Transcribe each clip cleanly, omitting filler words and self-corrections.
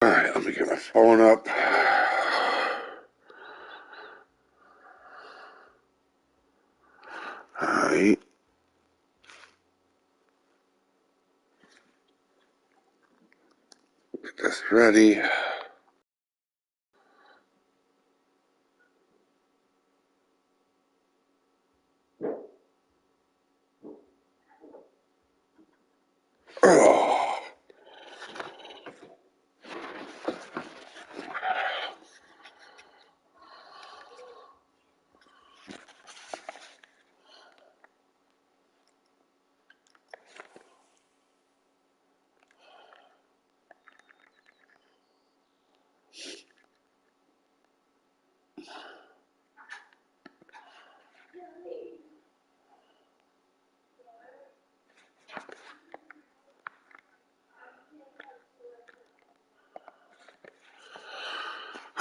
Alright, let me get my phone up. Alright. Get this ready. Oh.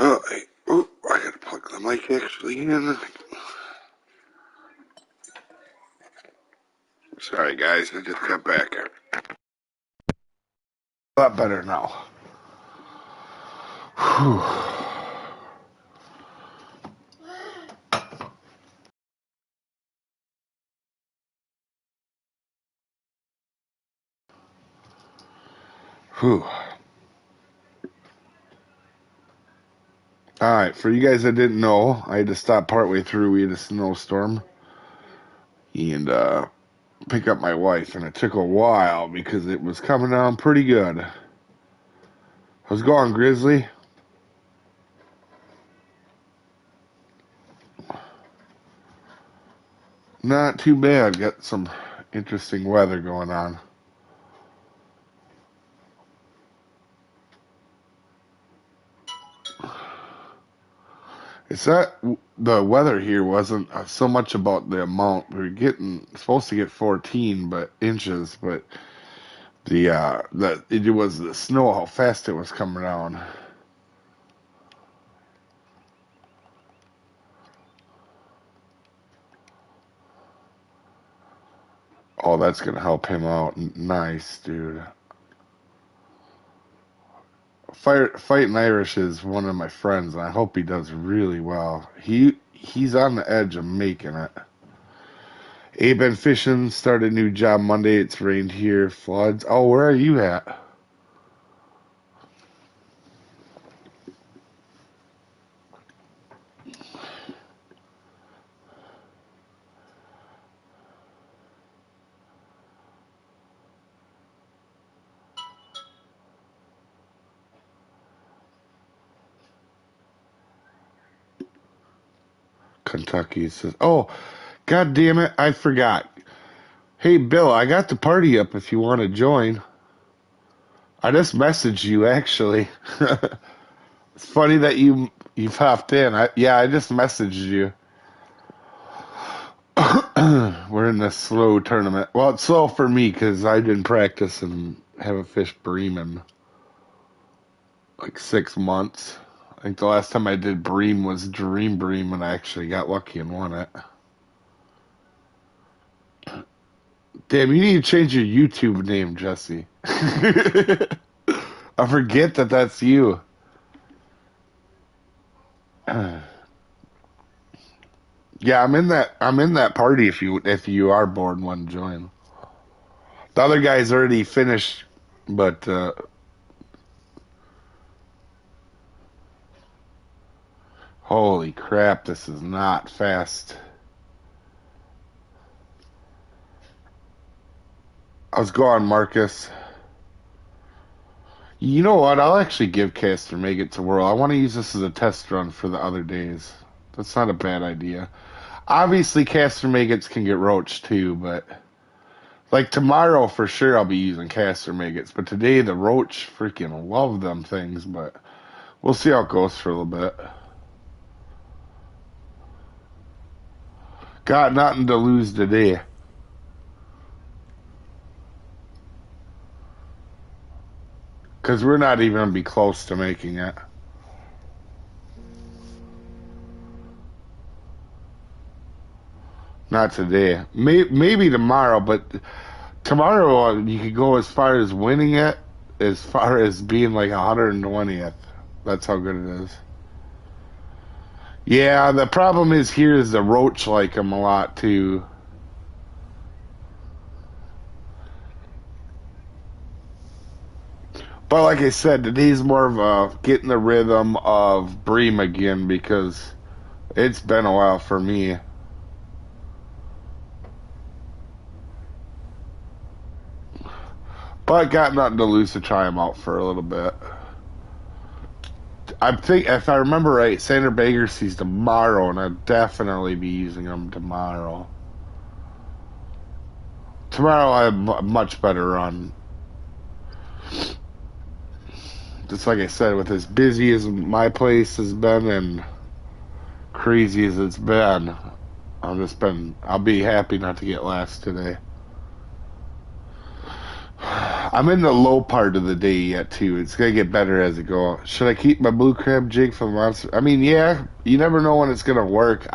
Alright. Oh, I gotta plug the mic actually in. Sorry guys, I just got back. A lot better now. Whew. Whew. Alright, for you guys that didn't know, I had to stop partway through. We had a snowstorm. And pick up my wife, and it took a while because it was coming down pretty good. How's it going, Grizzly? Not too bad. Got some interesting weather going on. It's not the weather here wasn't so much about the amount. We were getting supposed to get 14 inches, but it was the snow, how fast it was coming down. Oh, that's gonna help him out. Nice, dude. Fighting Irish is one of my friends, and I hope he does really well. He's on the edge of making it. Abe been fishing, started a new job Monday. It's rained here, floods. Oh, where are you at? Kentucky says, "Oh, God damn it, I forgot. Hey, Bill, I got the party up if you want to join. I just messaged you actually. It's funny that you popped in. I just messaged you. We're in this slow tournament. Well, it's slow for me because I didn't practice and haven't fished Bream in like 6 months. I think the last time I did Bream was Dream Bream, and I actually got lucky and won it. Damn, you need to change your YouTube name, Jesse. I forget that that's you. Yeah, I'm in that party if you are bored and want to join. The other guy's already finished, but holy crap, this is not fast. How's it going, Marcus? You know what? I'll actually give Caster Make It to World. I want to use this as a test run for the other days. That's not a bad idea. Obviously, Caster Maggots can get roached too, but like tomorrow for sure I'll be using Caster Maggots. But today the roach freaking love them things, but we'll see how it goes for a little bit. Got nothing to lose today. Because we're not even going to be close to making it. Not today. Maybe tomorrow, but tomorrow you could go as far as winning it as far as being like 120th. That's how good it is. Yeah, the problem is here is the roach like them a lot too. But like I said, today's more of a getting the rhythm of Bream again because it's been a while for me. But got nothing to lose to try him out for a little bit. I think if I remember right, Sander Baker sees tomorrow, and I'll definitely be using him tomorrow. Tomorrow I have a much better run. Just like I said, with as busy as my place has been and crazy as it's been, I'll be happy not to get last today. I'm in the low part of the day yet too. It's gonna get better as it goes. Should I keep my blue crab jig for the monster? I mean, yeah. You never know when it's gonna work.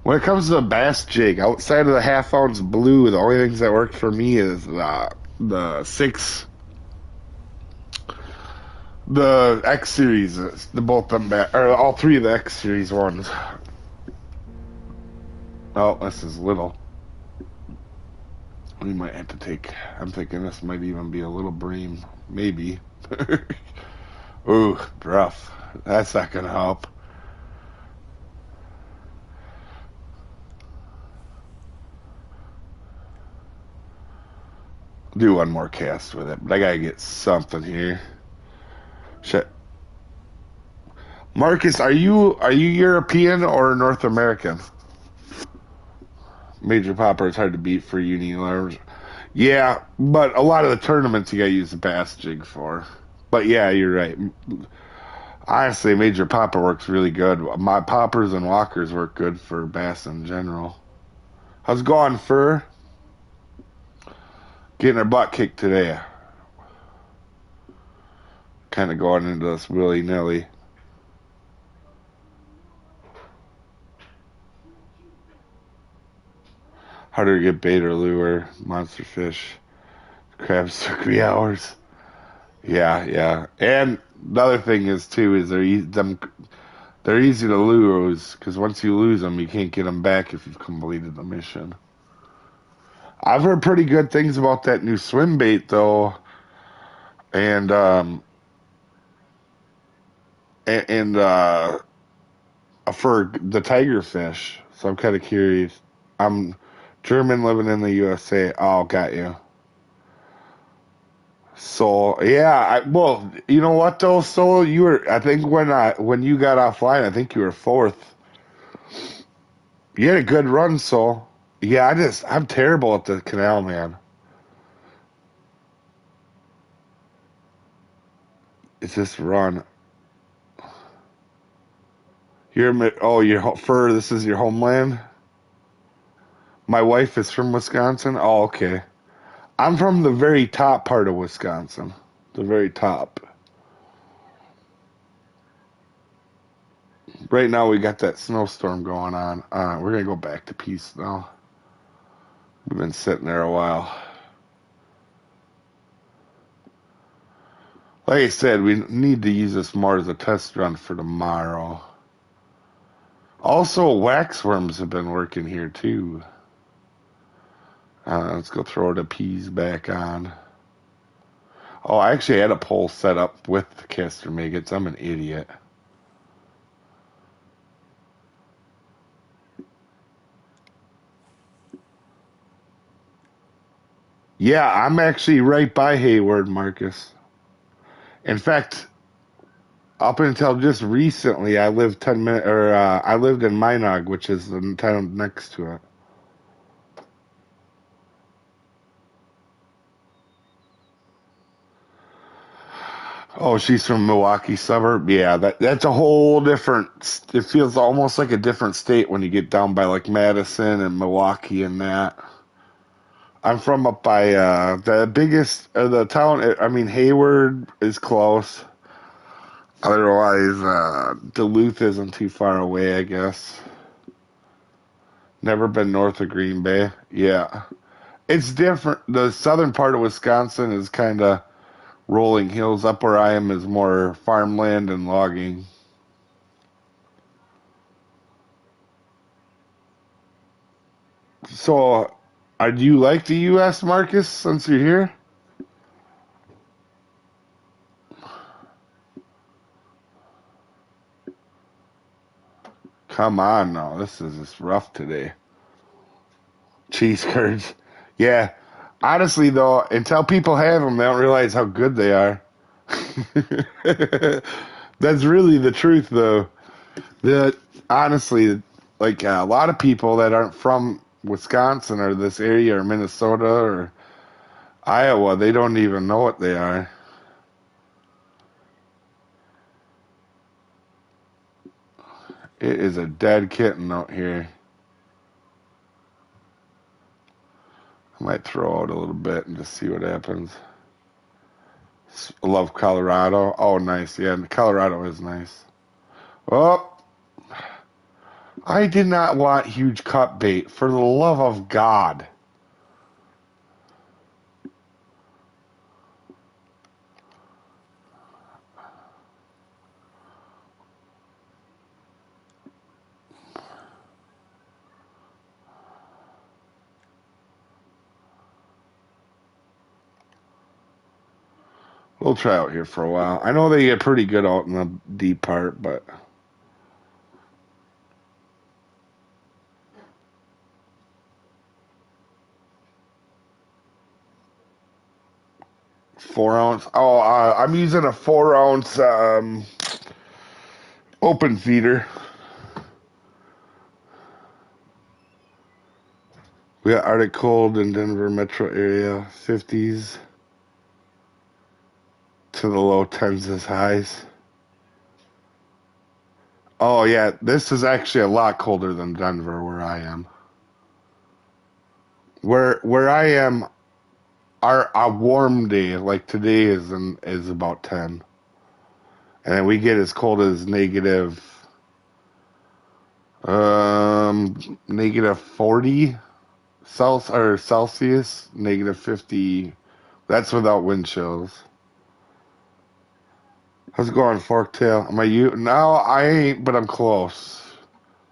When it comes to the bass jig, outside of the half ounce blue, the only things that work for me is the six, the X series, the both them or all three of the X series ones. Oh, this is little. We might have to take. I'm thinking this might even be a little Bream, maybe. Ooh, rough. That's not gonna help. Do one more cast with it, but I gotta get something here. Shit. Marcus, are you European or North American? Major Popper is hard to beat for uni lures. Yeah, but a lot of the tournaments you gotta use the bass jig for. But yeah, you're right. Honestly, Major Popper works really good. My poppers and walkers work good for bass in general. How's it going, Fur? Getting her butt kicked today. Kind of going into this willy nilly. Harder to get bait or lure, monster fish. Crabs took me hours. Yeah, yeah. And the other thing is too is they're easy to lose because once you lose them, you can't get them back if you've completed the mission. I've heard pretty good things about that new swim bait though, and and for the tiger fish. So I'm kind of curious. I'm German living in the USA. Oh, got you. So yeah, well, you know what though, so you were. I think when you got offline, I think you were fourth. You had a good run, so yeah. I'm terrible at the canal, man. It's this run. You're for this is your homeland. My wife is from Wisconsin. Oh, okay. I'm from the very top part of Wisconsin, the very top. Right now we got that snowstorm going on. We're gonna go back to peace now. We've been sitting there a while. Like I said, we need to use this more as a test run for tomorrow. Also, waxworms have been working here too. Let's go throw the peas back on. Oh, I actually had a pole set up with the caster maggots. I'm an idiot. Yeah, I'm actually right by Hayward, Marcus. In fact, up until just recently, I lived 10 minutes, or I lived in Minot, which is the town next to it. Oh, she's from Milwaukee suburb. Yeah, that's a whole different. It feels almost like a different state when you get down by like Madison and Milwaukee and that. I'm from up by the biggest the town. I mean, Hayward is close. Otherwise, Duluth isn't too far away, I guess. Never been north of Green Bay. Yeah, it's different. The southern part of Wisconsin is kind of rolling hills. Up where I am is more farmland and logging. So, do you like the U.S., Marcus, since you're here? Come on now. This is just rough today. Cheese curds. Yeah. Honestly, though, until people have them, they don't realize how good they are. That's really the truth, though. That honestly, like a lot of people that aren't from Wisconsin or this area or Minnesota or Iowa, they don't even know what they are. It is a dead kitten out here. I might throw out a little bit and just see what happens. I love Colorado. Oh, nice. Yeah, Colorado is nice. Oh, I did not want huge cut bait. For the love of God. We'll try out here for a while. I know they get pretty good out in the deep part, but 4 ounce. Oh, I'm using a 4 ounce open feeder. We got Arctic cold in Denver metro area, 50s to the low 10s as highs. Oh yeah, this is actually a lot colder than Denver where I am. Where I am, a warm day like today is about 10, and then we get as cold as negative 40 Celsius, negative 50. That's without wind chills. How's it going, Forktail? Am I you? No, I ain't, but I'm close.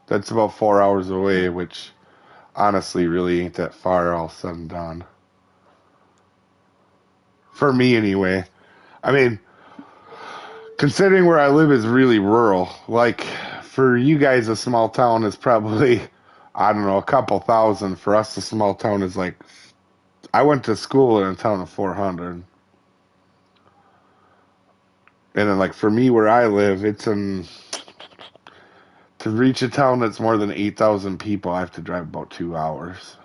That's about 4 hours away, which honestly really ain't that far all said and done. For me, anyway. I mean, considering where I live is really rural. Like, for you guys, a small town is probably, I don't know, a couple thousand. For us, a small town is like, I went to school in a town of 400. And then, like, for me, where I live, to reach a town that's more than 8,000 people, I have to drive about 2 hours.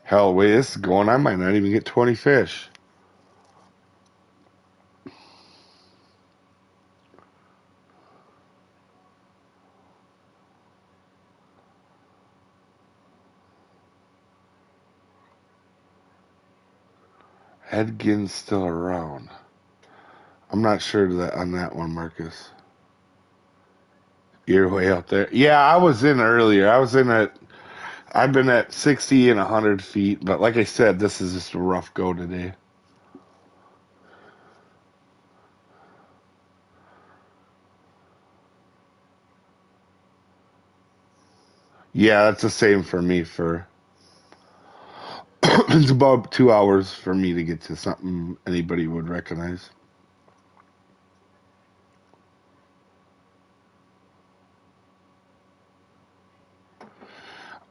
Hell, the way this is going, I might not even get 20 fish. Edgin's still around. I'm not sure that on that one, Marcus. You're way out there. Yeah, I was in earlier. I've been at 60 and 100 feet, but like I said, this is just a rough go today. Yeah, that's the same for me. It's about 2 hours for me to get to something anybody would recognize.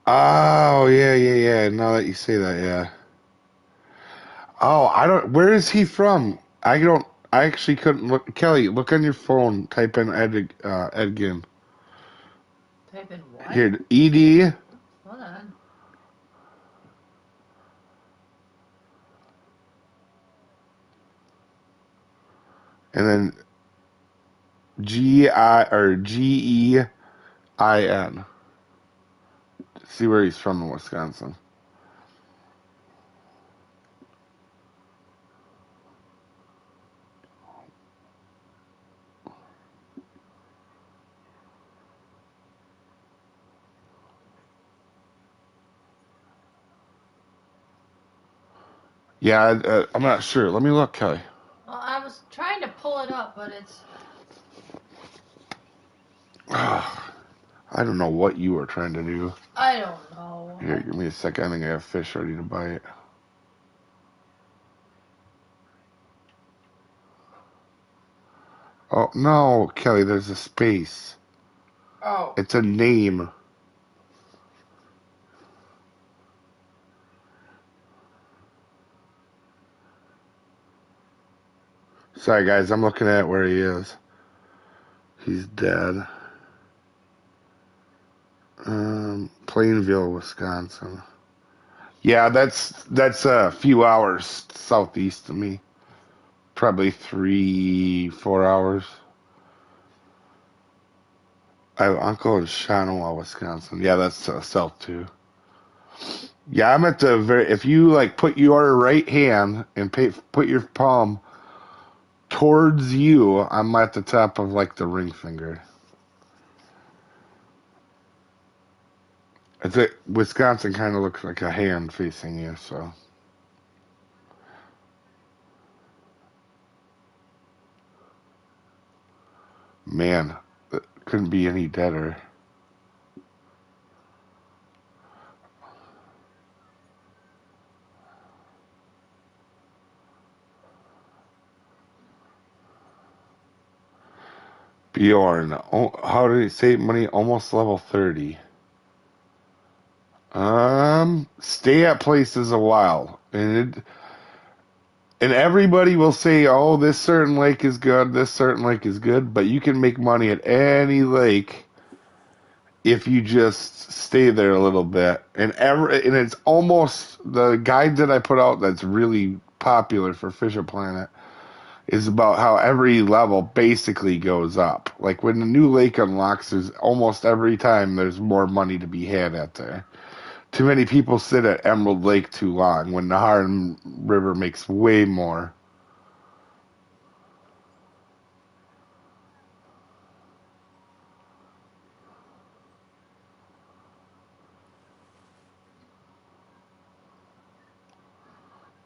Oh, yeah, yeah, yeah. Now that you say that, yeah. Oh, I don't. Where is he from? I don't. I actually couldn't look. Kelly, look on your phone. Type in Edgin. Type in what? Here, ED, Hold on. and then GEIN. See where he's from in Wisconsin. Yeah, I'm not sure. Let me look, Kelly. Well, I was trying to pull it up, but it's. I don't know what you were trying to do. I don't know. Here, give me a second. I think I have fish ready to bite. Oh, no, Kelly, there's a space. Oh. It's a name. Sorry, guys, I'm looking at where he is. He's dead. Plainville, Wisconsin. Yeah, that's a few hours southeast of me. Probably 3-4 hours. I have an uncle in Shanoa, Wisconsin. Yeah, that's south too. Yeah, I'm at the very. If you like, put your right hand and put your palm towards you, I'm at the top of like the ring finger. It's a Wisconsin kind of looks like a hand facing you, so. Man, it couldn't be any deader. Bjorn, how did he save money? Almost level 30. Stay at places a while, and everybody will say, "Oh, this certain lake is good. This certain lake is good," but you can make money at any lake if you just stay there a little bit. And it's almost the guide that I put out that's really popular for Fisher Planet is about how every level basically goes up. Like when the new lake unlocks, there's almost every time there's more money to be had at there. Too many people sit at Emerald Lake too long when the Harlem River makes way more.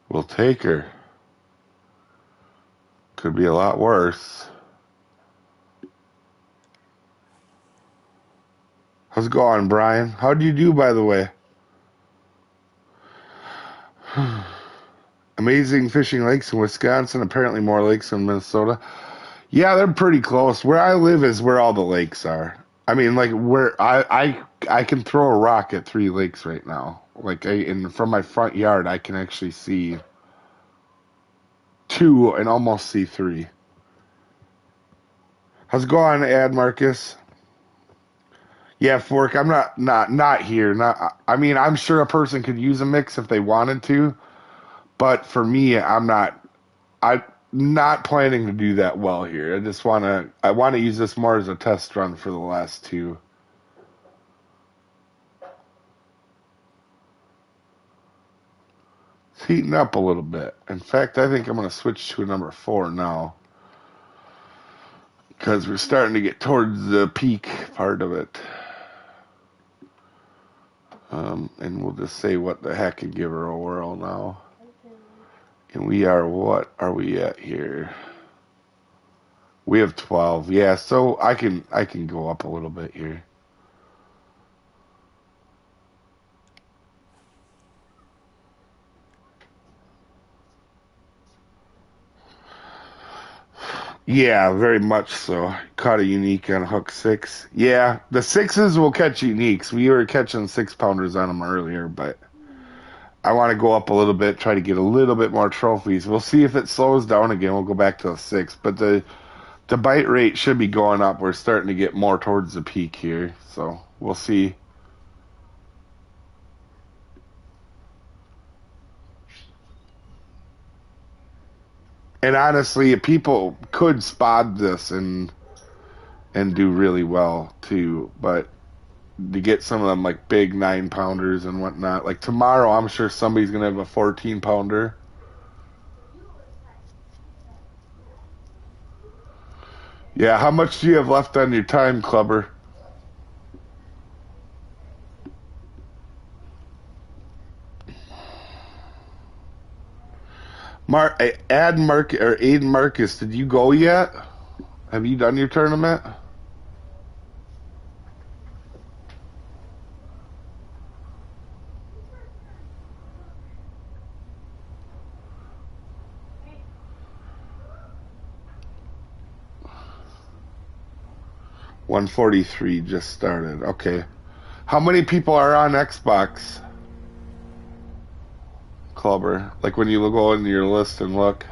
We'll take her. Could be a lot worse. How's it going, Brian? How'd you do, by the way? Amazing fishing lakes in Wisconsin. Apparently more lakes in Minnesota. Yeah, they're pretty close. Where I live is where all the lakes are. I mean, like where I can throw a rock at 3 lakes right now. Like from my front yard, I can actually see 2 and almost see 3. How's it going, Ad Marcus? Yeah, Fork. I'm not here. Not. I mean, I'm sure a person could use a mix if they wanted to, but for me, I'm not planning to do that well here. I want to use this more as a test run for the last 2. It's heating up a little bit. In fact, I think I'm going to switch to a number 4 now because we're starting to get towards the peak part of it. And we'll just say what the heck and give her a whirl now. And what are we at here? We have 12. Yeah, so I can go up a little bit here. Yeah, very much so. Caught a unique on hook 6. Yeah, the 6s will catch uniques. We were catching 6-pounders on them earlier, but I want to go up a little bit, try to get a little bit more trophies. We'll see if it slows down again. We'll go back to the 6, but the bite rate should be going up. We're starting to get more towards the peak here, so we'll see. And honestly, people could spot this and do really well too, but to get some of them like big 9-pounders and whatnot, like tomorrow, I'm sure somebody's gonna have a 14-pounder. Yeah, how much do you have left on your time, Clubber? Add Mark or Aiden Marcus. Did you go yet? Have you done your tournament? $143 just started. Okay. How many people are on Xbox, Clubber? Like when you go into your list and look.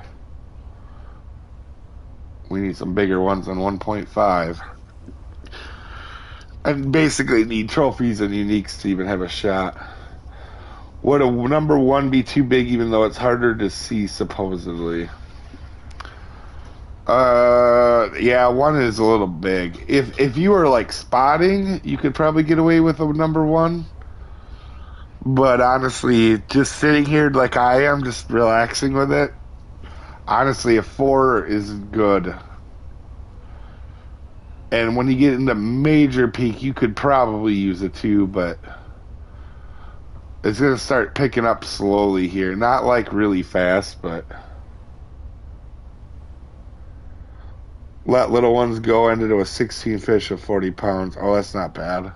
We need some bigger ones than 1.5. I basically need trophies and uniques to even have a shot. Would a number one be too big even though it's harder to see, supposedly? Yeah, one is a little big. If you were like spotting, you could probably get away with a number one. But honestly, just sitting here like I am, just relaxing with it, honestly, a 4 is good. And when you get into major peak, you could probably use a 2, but it's going to start picking up slowly here. Not like really fast, but let little ones go into a 16 fish of 40 pounds. Oh, that's not bad.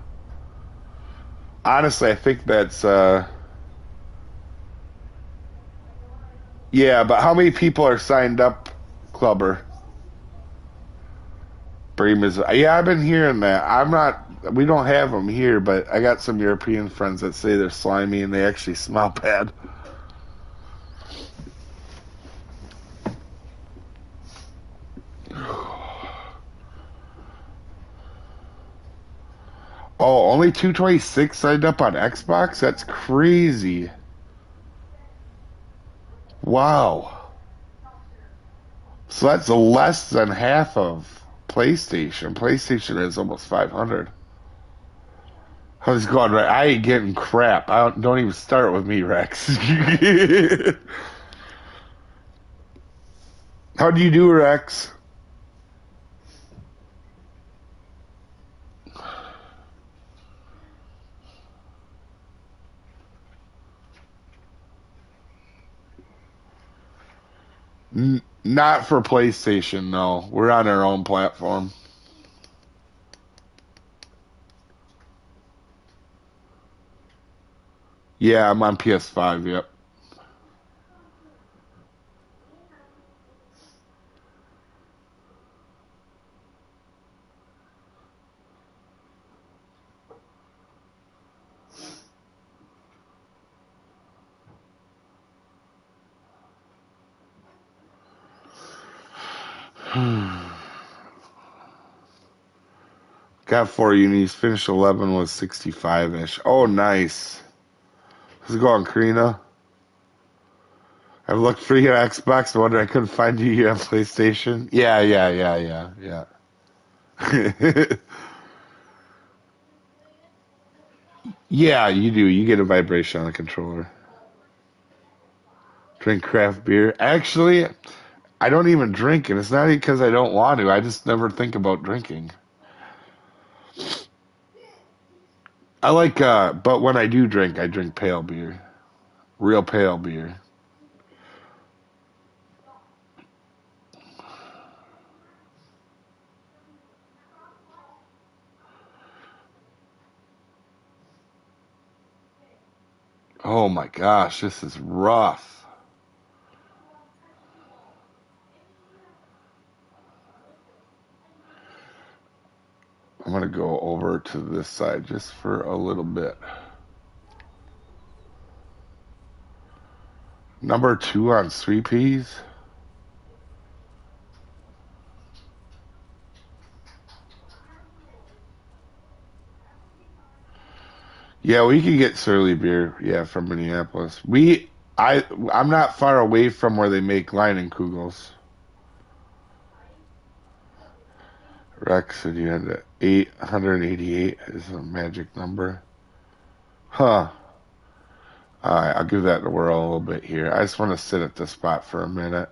Honestly, I think that's, yeah, but how many people are signed up, Clubber? Bream is, yeah, I've been hearing that. I'm not, we don't have them here, but I got some European friends that say they're slimy and they actually smell bad. Oh, only 226 signed up on Xbox? That's crazy. Wow. So that's less than half of PlayStation. PlayStation is almost 500. How's it going, Rex? I ain't getting crap. Don't even start with me, Rex. How do you do, Rex? Not for PlayStation, no. We're on our own platform. Yeah, I'm on PS5, yep. Got 4 unis. Finished 11 was 65-ish. Oh, nice. How's it going, Karina? I've looked for you on Xbox. I wonder I couldn't find you on PlayStation. Yeah. Yeah, you do. You get a vibration on the controller. Drink craft beer. Actually, I don't even drink, and it's not because I don't want to. I just never think about drinking. I like, but when I do drink, I drink pale beer. Real pale beer. Oh my gosh, this is rough. I'm going to go over to this side just for a little bit. Number 2 on Sweet Peas. Yeah, we could get Surly beer. Yeah, from Minneapolis. I'm not far away from where they make Leinenkugels. Rex said you had 888 is a magic number. Huh. All right, I'll give that a whirl a little bit here. I just want to sit at this spot for a minute.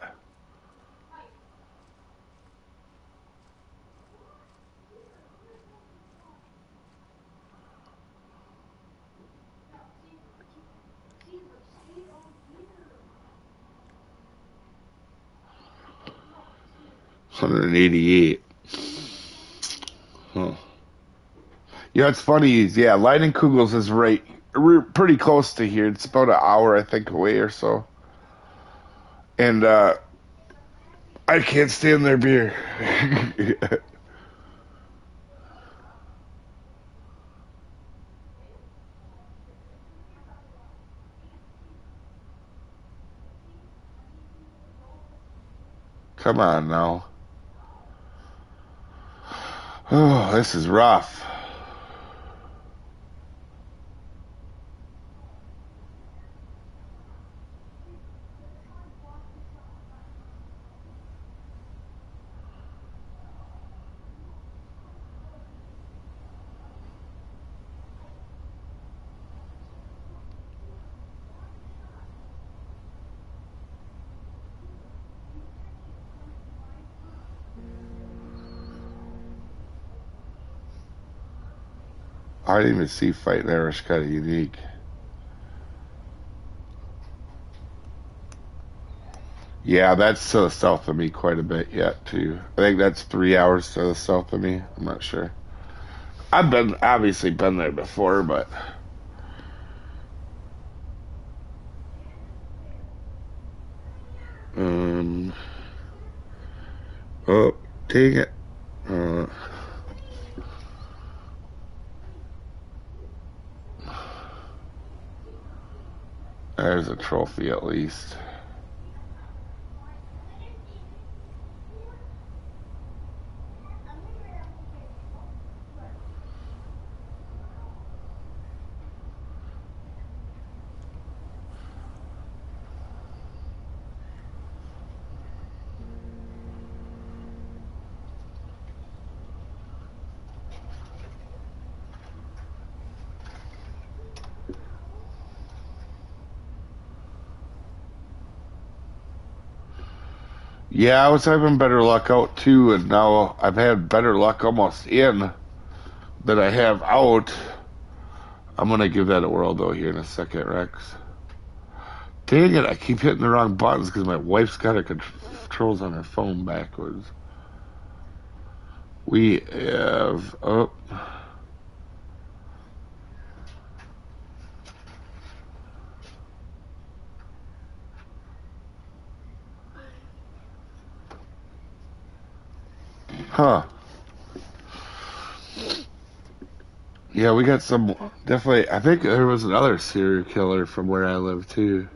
188. Huh. Yeah, it's funny. Yeah, Leinenkugels is right. We're pretty close to here. It's about an hour, I think, away or so. And I can't stand their beer. Come on now. Oh, this is rough. I didn't even see Fighting Irish kind of unique. Yeah, that's to the south of me quite a bit yet, too. I think that's 3 hours to the south of me. I'm not sure. I've obviously been there before, but um, oh, dang it. Uh, there's a trophy at least. Yeah, I was having better luck out too, and now I've had better luck almost in than I have out. I'm gonna give that a whirl though here in a second, Rex. Dang it, I keep hitting the wrong buttons because my wife's got her controls on her phone backwards. We have oh, huh. Yeah, we got some definitely. I think there was another serial killer from where I live too.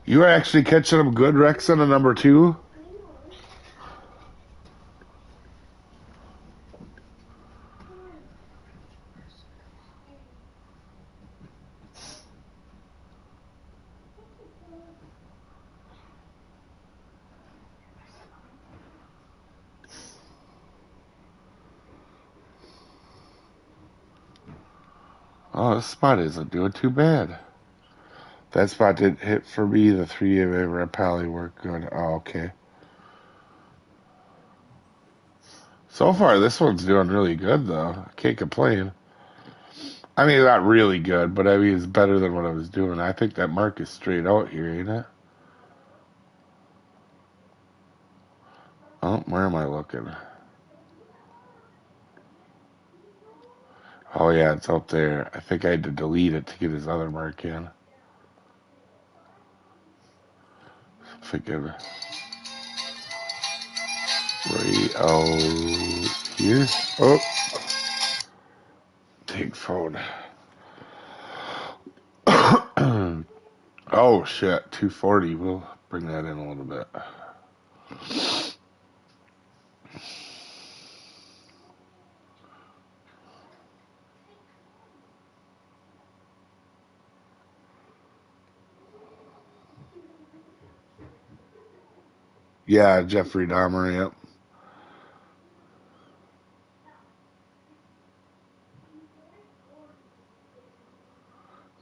You are actually catching them good, Rex, on a number two. Oh, this spot isn't doing too bad. That spot didn't hit for me. The three of them at Pally worked good. Oh, okay. So far, this one's doing really good, though. I can't complain. I mean, not really good, but I mean, it's better than what I was doing. I think that mark is straight out here, ain't it? Oh, where am I looking? Oh, yeah, it's out there. I think I had to delete it to get his other mark in. Thinking right out here. Oh, take phone. Oh, shit. 240. We'll bring that in a little bit. Yeah, Jeffrey Dahmer, yep.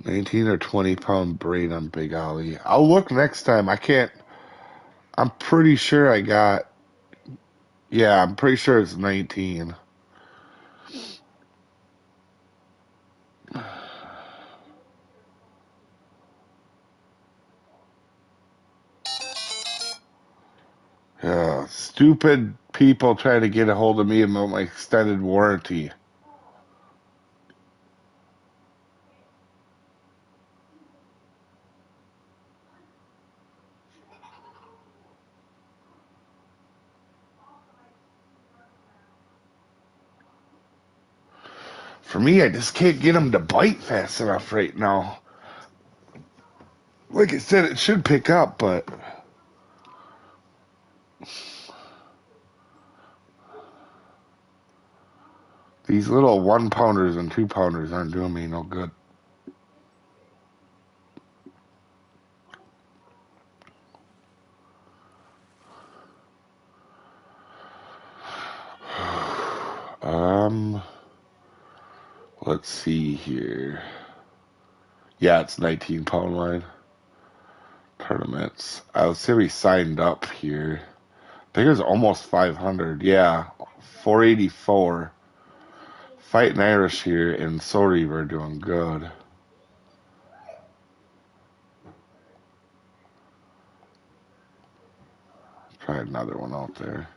19 or 20 pound brain on Big Ollie. I'll look next time. I can't. I'm pretty sure I got. Yeah, I'm pretty sure it's 19. Stupid people trying to get a hold of me about my extended warranty. For me, I just can't get them to bite fast enough right now. Like I said, it should pick up, but these little 1-pounders and 2-pounders aren't doing me no good. Let's see here. Yeah, it's 19-pound line tournaments. I would say we signed up here. I think it was almost 500. Yeah, 484. Fighting Irish here and Sorry we're doing good. Try another one out there.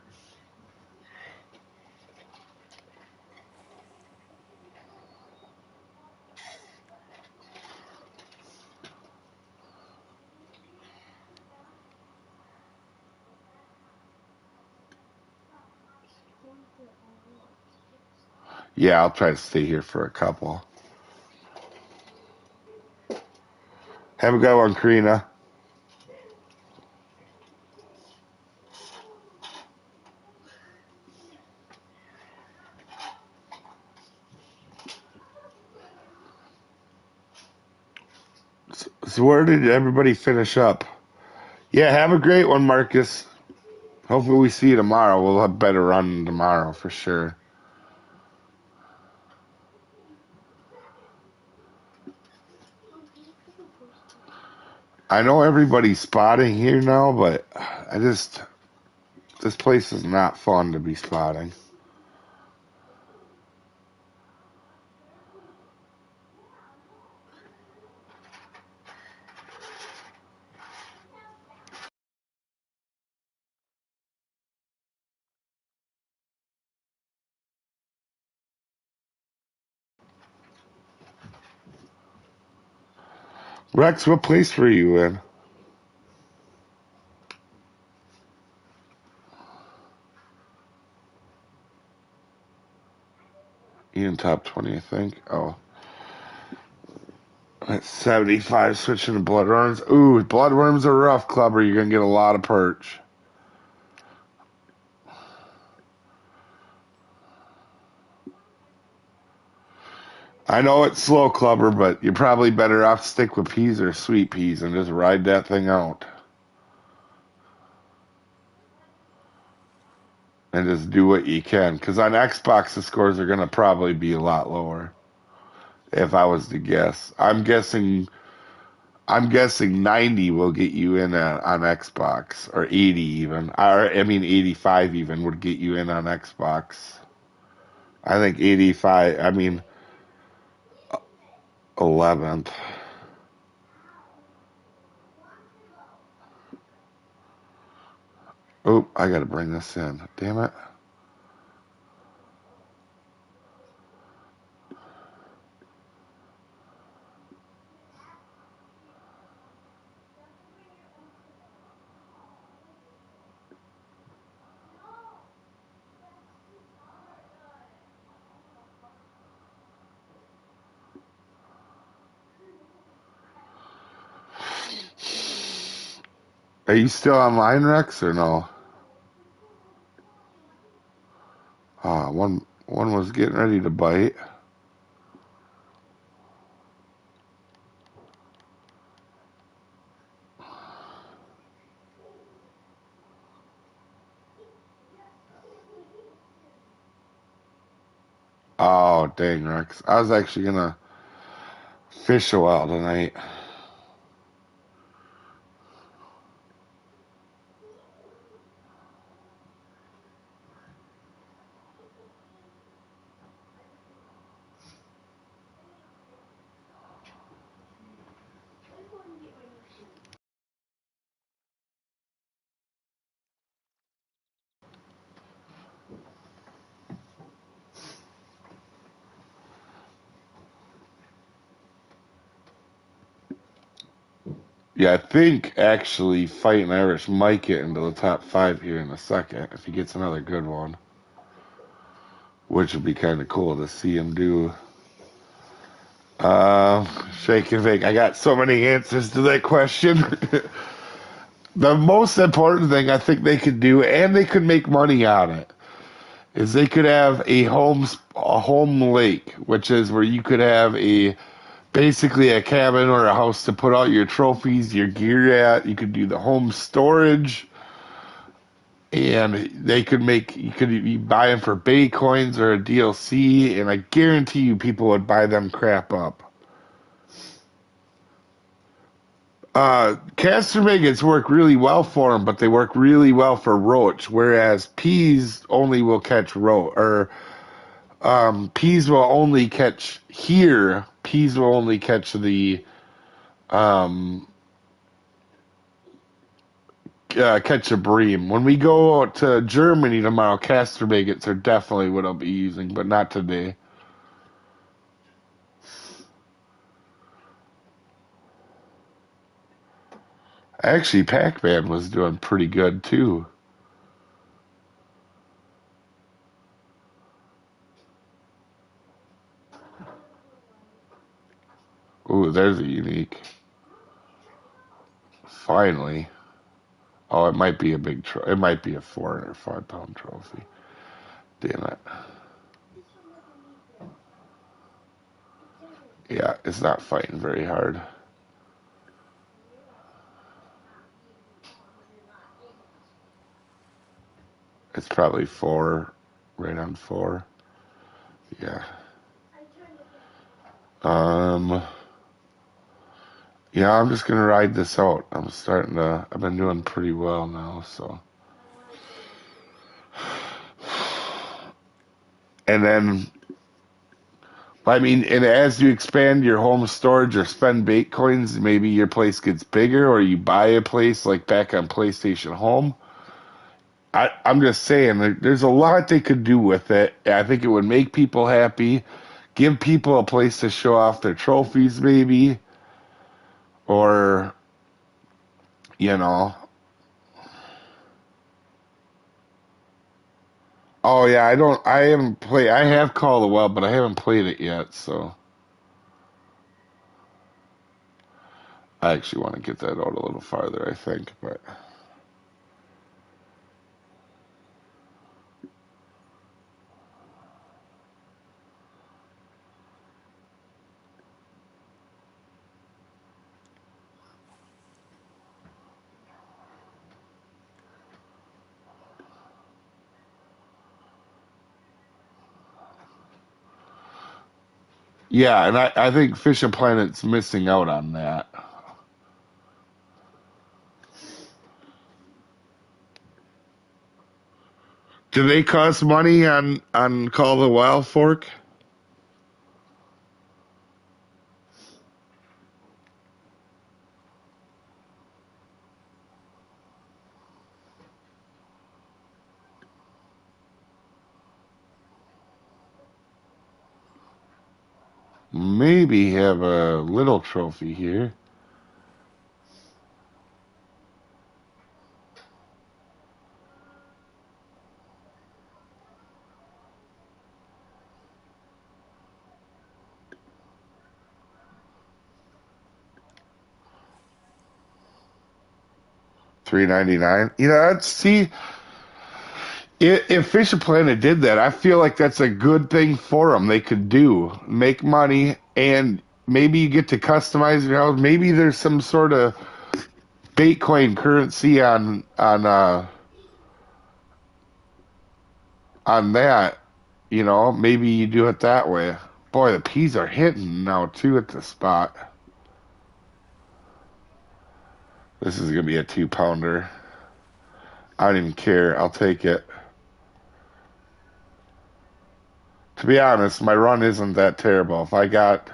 Yeah, I'll try to stay here for a couple. Have a good one, Karina. So where did everybody finish up? Yeah, have a great one, Marcus. Hopefully we see you tomorrow. We'll have better run tomorrow for sure. I know everybody's spotting here now, but this place is not fun to be spotting. Rex, what place were you in? In top 20, I think. Oh. That's 75, switching to bloodworms. Ooh, bloodworms are rough, Clubber. You're going to get a lot of perch. I know it's slow, Clubber, but you're probably better off stick with peas or sweet peas and just ride that thing out. And just do what you can. Because on Xbox, the scores are going to probably be a lot lower. If I was to guess. I'm guessing 90 will get you in on Xbox, or 80 even. Or, I mean, 85 even would get you in on Xbox. I think 85, I mean, 11th. Oh, I got to bring this in. Damn it. Are you still online, Rex, or no? One was getting ready to bite. Oh, dang, Rex. I was actually going to fish a while tonight. Yeah, I think actually Fighting Irish might get into the top 5 here in a second if he gets another good one, which would be kind of cool to see him do. Shake and bake. I got so many answers to that question. The most important thing I think they could do, and they could make money on it, is they could have a home lake, which is where you could have a basically a cabin or a house to put all your trophies, your gear at. You could do the home storage, and they could make you buy them for Bay coins or a DLC, and I guarantee you people would buy them crap up. Caster maggots work really well for them, but they work really well for roach, whereas peas only will catch roach, or peas will only catch here. Peas will only catch the um, catch a bream. When we go to Germany tomorrow, caster maggots are definitely what I'll be using, but not today. Actually, Pac-Man was doing pretty good too. Ooh, there's a unique. Finally. Oh, it might be a it might be a 4 or 5 pound trophy. Damn it. Yeah, it's not fighting very hard. It's probably 4, right on 4. Yeah. Um. Yeah, I'm just gonna ride this out. I've been doing pretty well now, so. And then, I mean, and as you expand your home storage or spend bait coins, maybe your place gets bigger, or you buy a place like back on PlayStation Home. I'm just saying, there's a lot they could do with it. I think it would make people happy, give people a place to show off their trophies, maybe, or you know. Oh yeah, I haven't played. I have Call of the Wild, but I haven't played it yet. So I actually want to get that out a little farther. I think, but yeah, and I think Fisher Planet's missing out on that. Do they cost money on Call of the Wild Fork? Maybe have a little trophy here. $3.99. You know, that's see if Fisher Planet did that, I feel like that's a good thing for them. They could do make money, and maybe you get to customize your house. Maybe there's some sort of Bitcoin currency on that. You know, maybe you do it that way. Boy, the peas are hitting now too at the spot. This is gonna be a 2 pounder. I don't even care. I'll take it. To be honest, my run isn't that terrible. If I got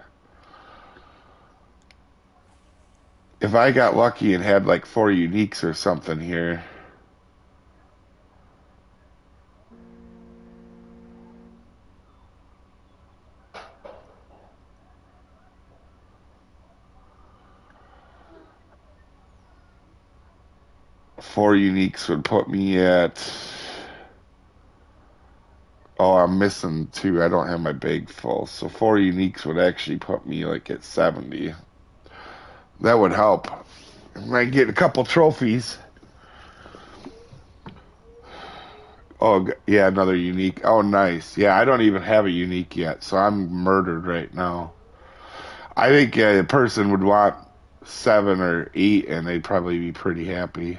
lucky and had like 4 uniques or something here. 4 uniques would put me at. Oh, I'm missing 2. I don't have my bag full. So 4 uniques would actually put me like at 70. That would help. I might get a couple trophies. Oh, yeah, another unique. Oh, nice. Yeah, I don't even have a unique yet, so I'm murdered right now. I think a person would want 7 or 8, and they'd probably be pretty happy.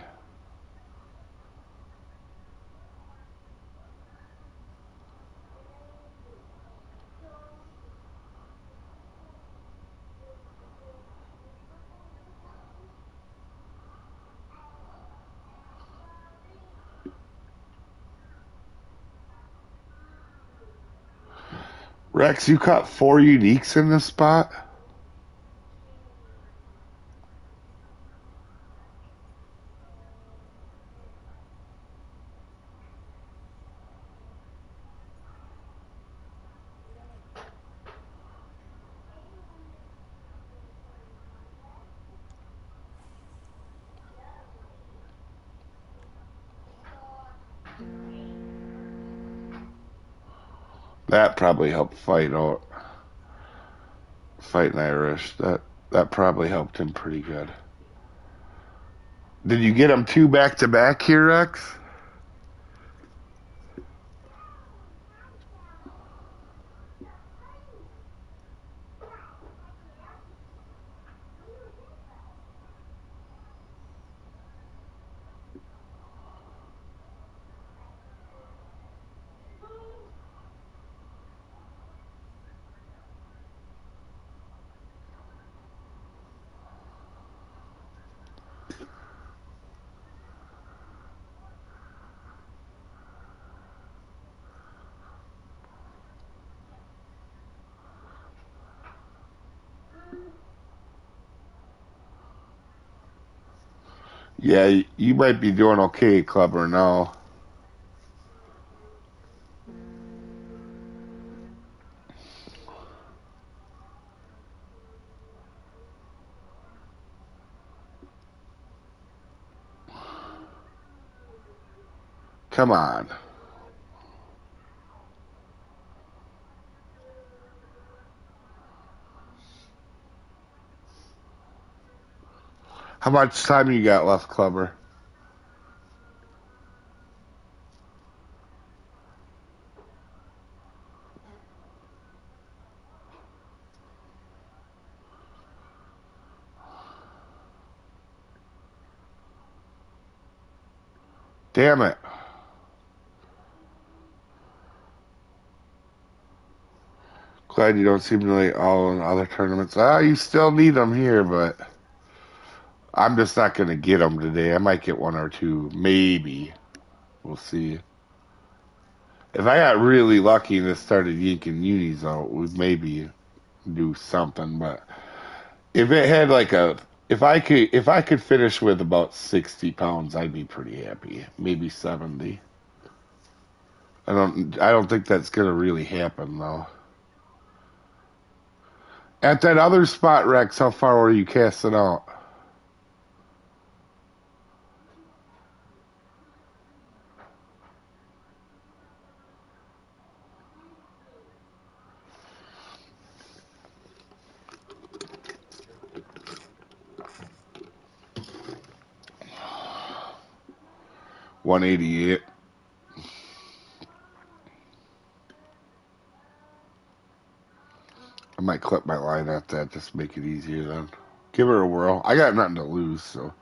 Rex, you caught 4 uniques in this spot? That probably helped fighting Irish. That probably helped him pretty good. Did you get him 2 back to back here, Rex? Yeah, you might be doing okay, Clubber, now. Come on. How much time you got left, Clubber? Damn it. Glad you don't simulate all in other tournaments. Ah, you still need them here, but I'm just not going to get them today. I might get 1 or 2, maybe. We'll see. If I got really lucky and it started yanking unis out, we'd maybe do something. But if it had like if I could finish with about 60 pounds, I'd be pretty happy. Maybe 70. I don't think that's gonna really happen though. At that other spot, Rex, how far were you casting out? $188. I might clip my line at that, just to make it easier then. Give her a whirl. I got nothing to lose, so.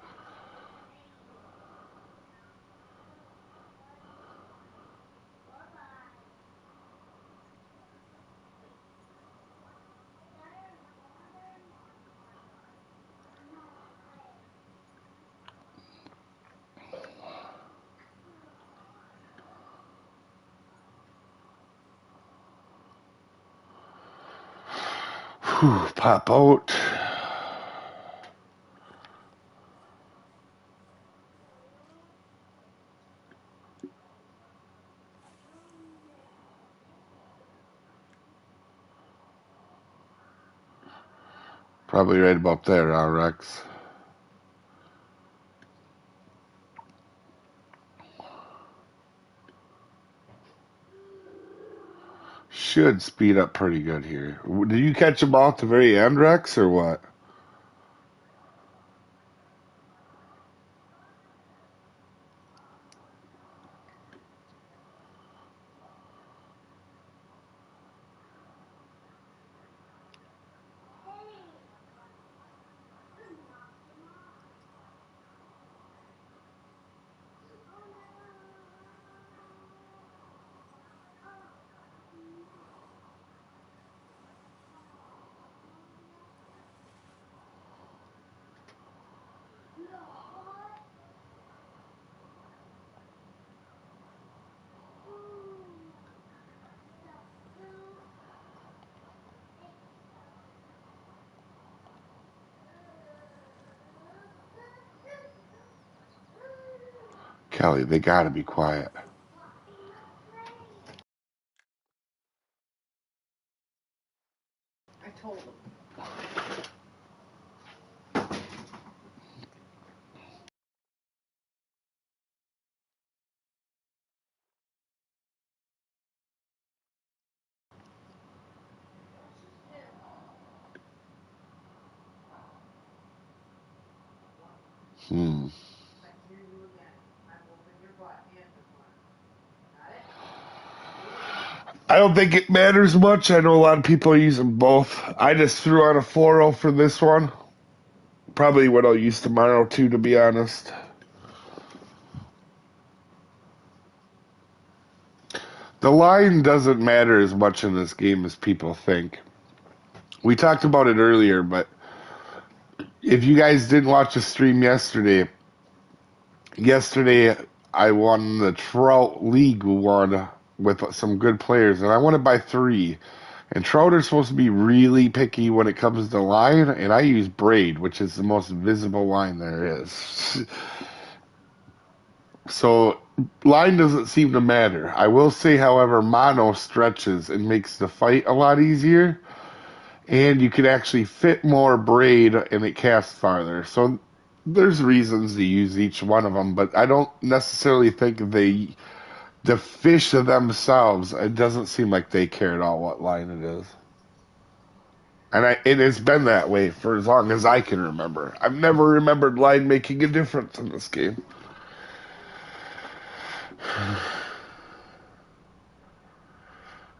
Whew, pop out. Probably right about there, Rex. should speed up pretty good here. Did you catch them all at the very end, Rex, or what? Kelly, they gotta be quiet. I told him. Hmm. I don't think it matters much. I know a lot of people are using both. I just threw on a 4-0 for this one. Probably what I'll use tomorrow, too, to be honest. The line doesn't matter as much in this game as people think. We talked about it earlier, but if you guys didn't watch the stream yesterday I won the Trout League one with some good players, and I won it by 3. And Trout are supposed to be really picky when it comes to line, and I use braid, which is the most visible line there is. So line doesn't seem to matter. I will say, however, mono stretches and makes the fight a lot easier, and you can actually fit more braid and it casts farther. So there's reasons to use each one of them, but I don't necessarily think the fish themselves, it doesn't seem like they care at all what line it is. And it's been that way for as long as I can remember. I've never remembered line making a difference in this game.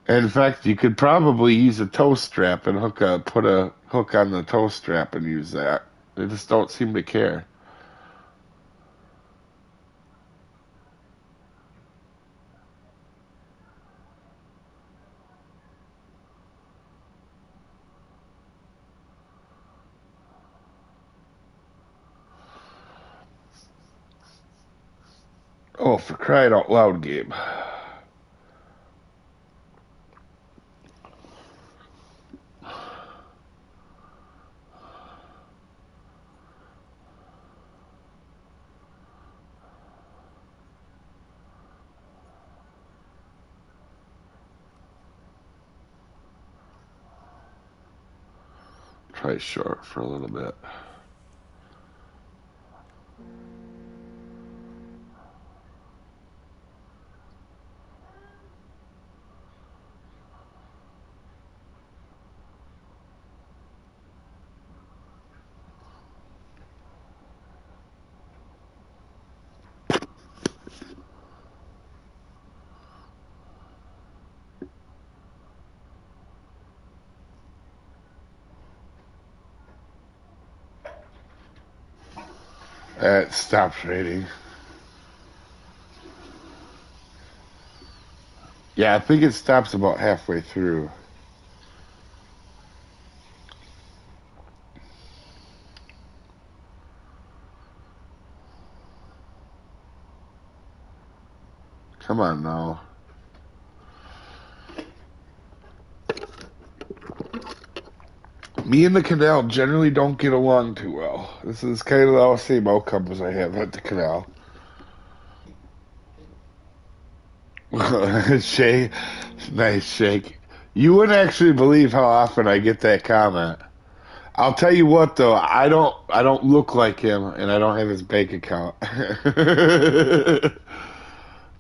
In fact, you could probably use a toe strap and put a hook on the toe strap and use that. They just don't seem to care. Oh, for crying out loud, game. Try short for a little bit. It stops rating. Yeah, I think it stops about halfway through. Come on now. Me and the canal generally don't get along too well. This is kind of the same outcomes I have at the canal. Shay, nice shake. You wouldn't actually believe how often I get that comment. I'll tell you what though, I don't look like him and I don't have his bank account.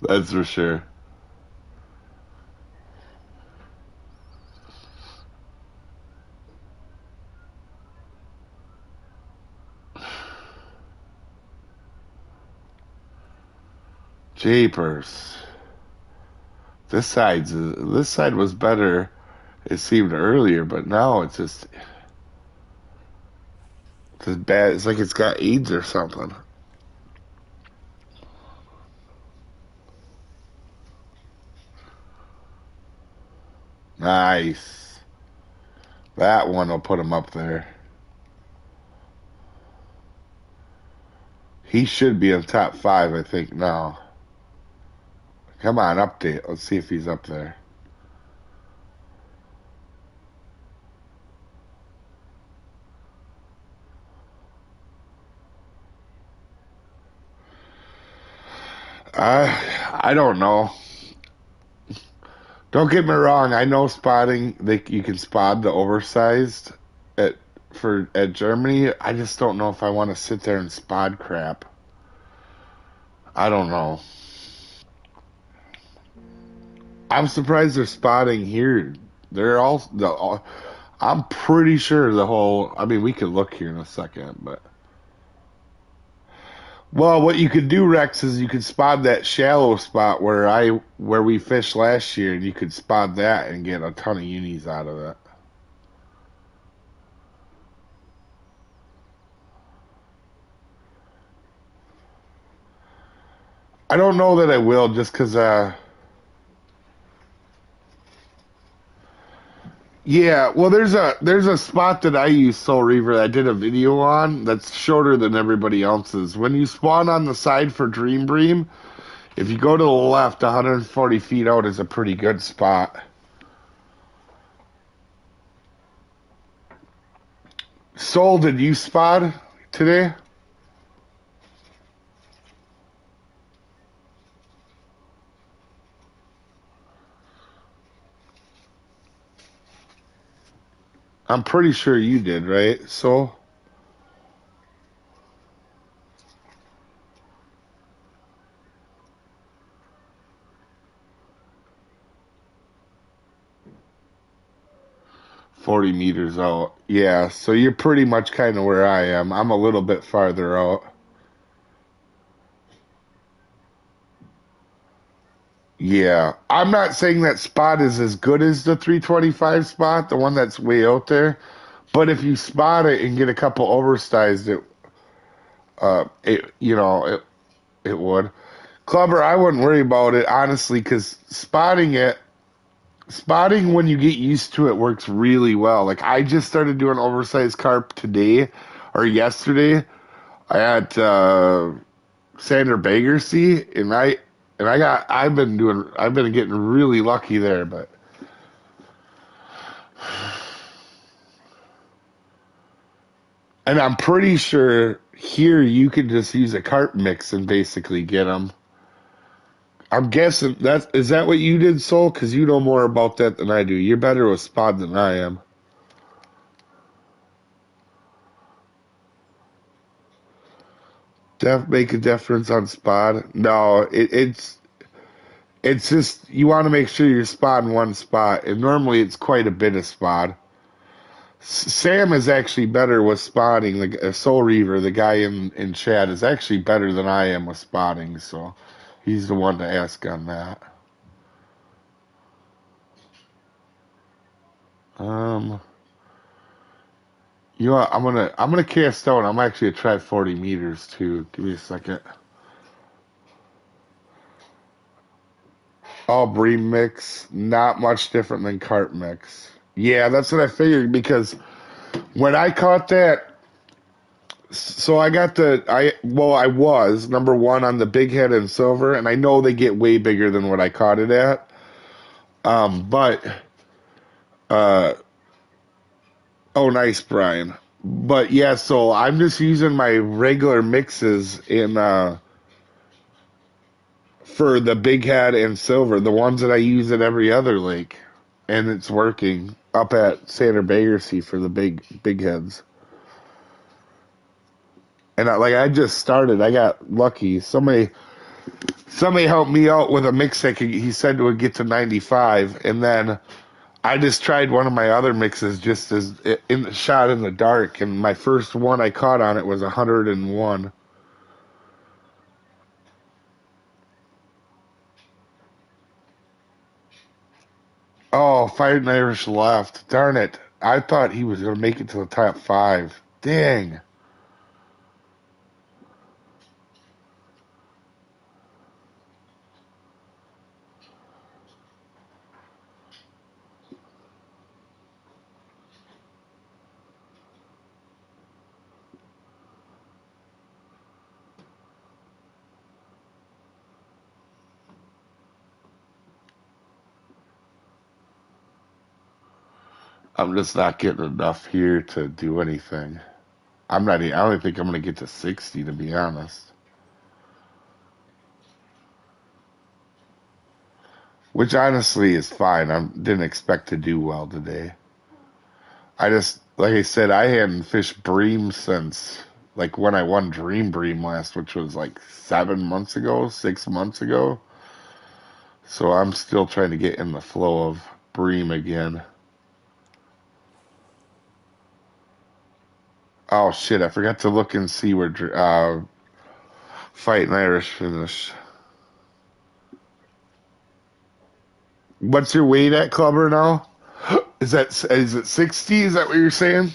That's for sure. Japers. This side was better. It seemed earlier, but now it's as bad. It's like it's got AIDS or something. Nice. That one will put him up there. He should be in top 5, I think, now. Come on, update. Let's see if he's up there. I don't know. Don't get me wrong. I know spotting. You can spot the oversized at at Germany. I just don't know if I want to sit there and spot crap. I don't know. I'm surprised they're spotting here. They're all. I'm pretty sure the whole. I mean, we could look here in a second, but. Well, what you could do, Rex, is you could spot that shallow spot where we fished last year, and you could spot that and get a ton of unis out of it. I don't know that I will, just because, yeah. Well, there's a spot that I use Soul Reaver that I did a video on that's shorter than everybody else's. When you spawn on the side for Dream Bream, if you go to the left, 140 feet out is a pretty good spot. Soul, did you spot today? I'm pretty sure you did, right? Soul? 40 meters out. Yeah, so you're pretty much kind of where I am. I'm a little bit farther out. Yeah, I'm not saying that spot is as good as the 325 spot, the one that's way out there. But if you spot it and get a couple oversized, it would. Clubber, I wouldn't worry about it honestly, because spotting when you get used to it works really well. Like I just started doing oversized carp today or yesterday at Sander Bagersea, I've been getting really lucky there, but and I'm pretty sure here you can just use a carp mix and basically get them. I'm guessing is that what you did, Soul? Because you know more about that than I do. You're better with spot than I am. Make a difference on spot? No, it's just you want to make sure you're spotting one spot, and normally it's quite a bit of spot. Sam is actually better with spotting. The Soul Reaver, the guy in chat, is actually better than I am with spotting. So he's the one to ask on that. Um, you know what, I'm gonna cast out. I'm actually gonna try 40 meters too. Give me a second. All Bream mix, not much different than carp mix. Yeah, that's what I figured because when I caught that, so I was number one on the big head and silver, and I know they get way bigger than what I caught it at. But uh, oh, nice, Brian. But yeah, so I'm just using my regular mixes in for the big head and silver, the ones that I use at every other lake, and it's working up at Sander Bagersea for the big heads. And I just started. I got lucky. Somebody helped me out with a mix that he said it would get to 95, and then I just tried one of my other mixes just as in the shot in the dark, and my first one I caught on it was 101. Oh, Fighting Irish left. Darn it. I thought he was going to make it to the top 5. Dang. I'm just not getting enough here to do anything. I'm not. I don't think I'm going to get to 60, to be honest. Which honestly is fine. I didn't expect to do well today. I just, like I said, I hadn't fished Bream since like when I won Dream Bream last, which was like 7 months ago, 6 months ago. So I'm still trying to get in the flow of Bream again. Oh shit! I forgot to look and see where Fighting Irish finished. What's your weight at, Clubber, now? Is it 60? Is that what you're saying?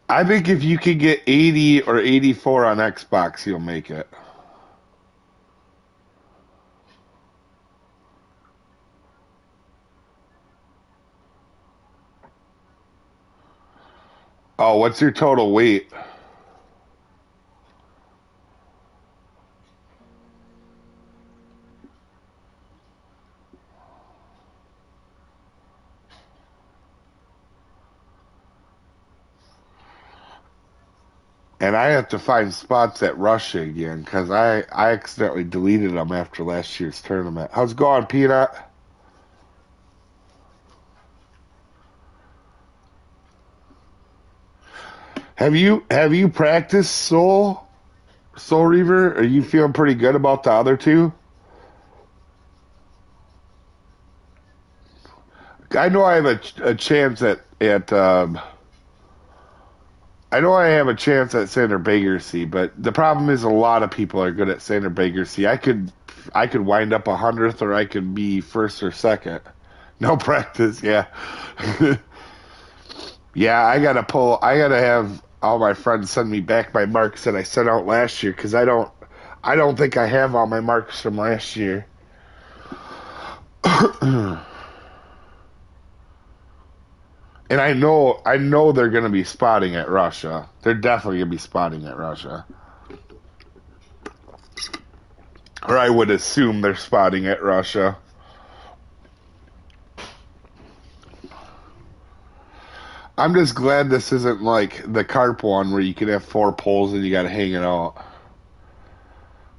I think if you could get 80 or 84 on Xbox, you'll make it. Oh, what's your total weight? And I have to find spots at Russia again because I accidentally deleted them after last year's tournament. How's it going, Peanut? Have you practiced Soul Reaver? Are you feeling pretty good about the other two? I know I have a chance at I know I have a chance at Sander Bakersea, but the problem is a lot of people are good at Sander Bakersea. I could wind up 100th or I could be first or second. No practice, yeah. Yeah, I gotta have all my friends send me back my marks that I sent out last year because I don't think I have all my marks from last year. And I know they're gonna be spotting at Russia. They're definitely gonna be spotting at Russia. Or I would assume they're spotting at Russia. I'm just glad this isn't like the carp one where you can have 4 poles and you gotta hang it out.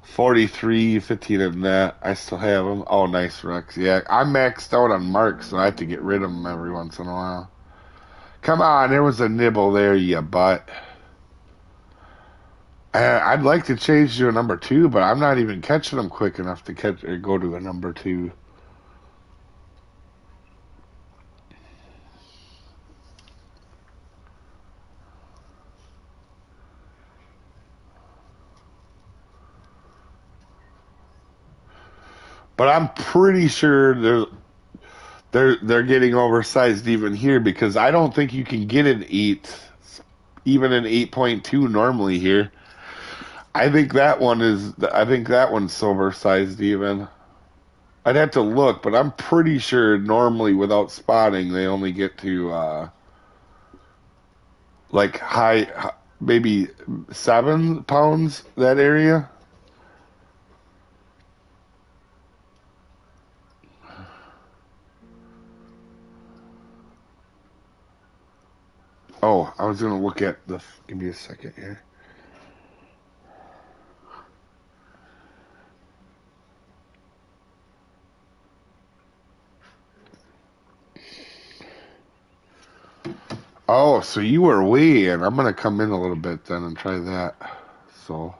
43, 15 of that. I still have them. Oh, nice, Rex. Yeah, I'm maxed out on marks, so I have to get rid of them every once in a while. Come on, there was a nibble there, you butt. I'd like to change to a number 2, but I'm not even catching them quick enough to catch or go to a number 2. But I'm pretty sure they're getting oversized even here because I don't think you can get an 8, even an 8.2 normally here. I think that one's oversized even. I'd have to look, but I'm pretty sure normally without spotting they only get to like maybe 7 pounds, that area. Oh, I was gonna look at the. Give me a second here. Oh, so you were way in. I'm gonna come in a little bit then and try that. So.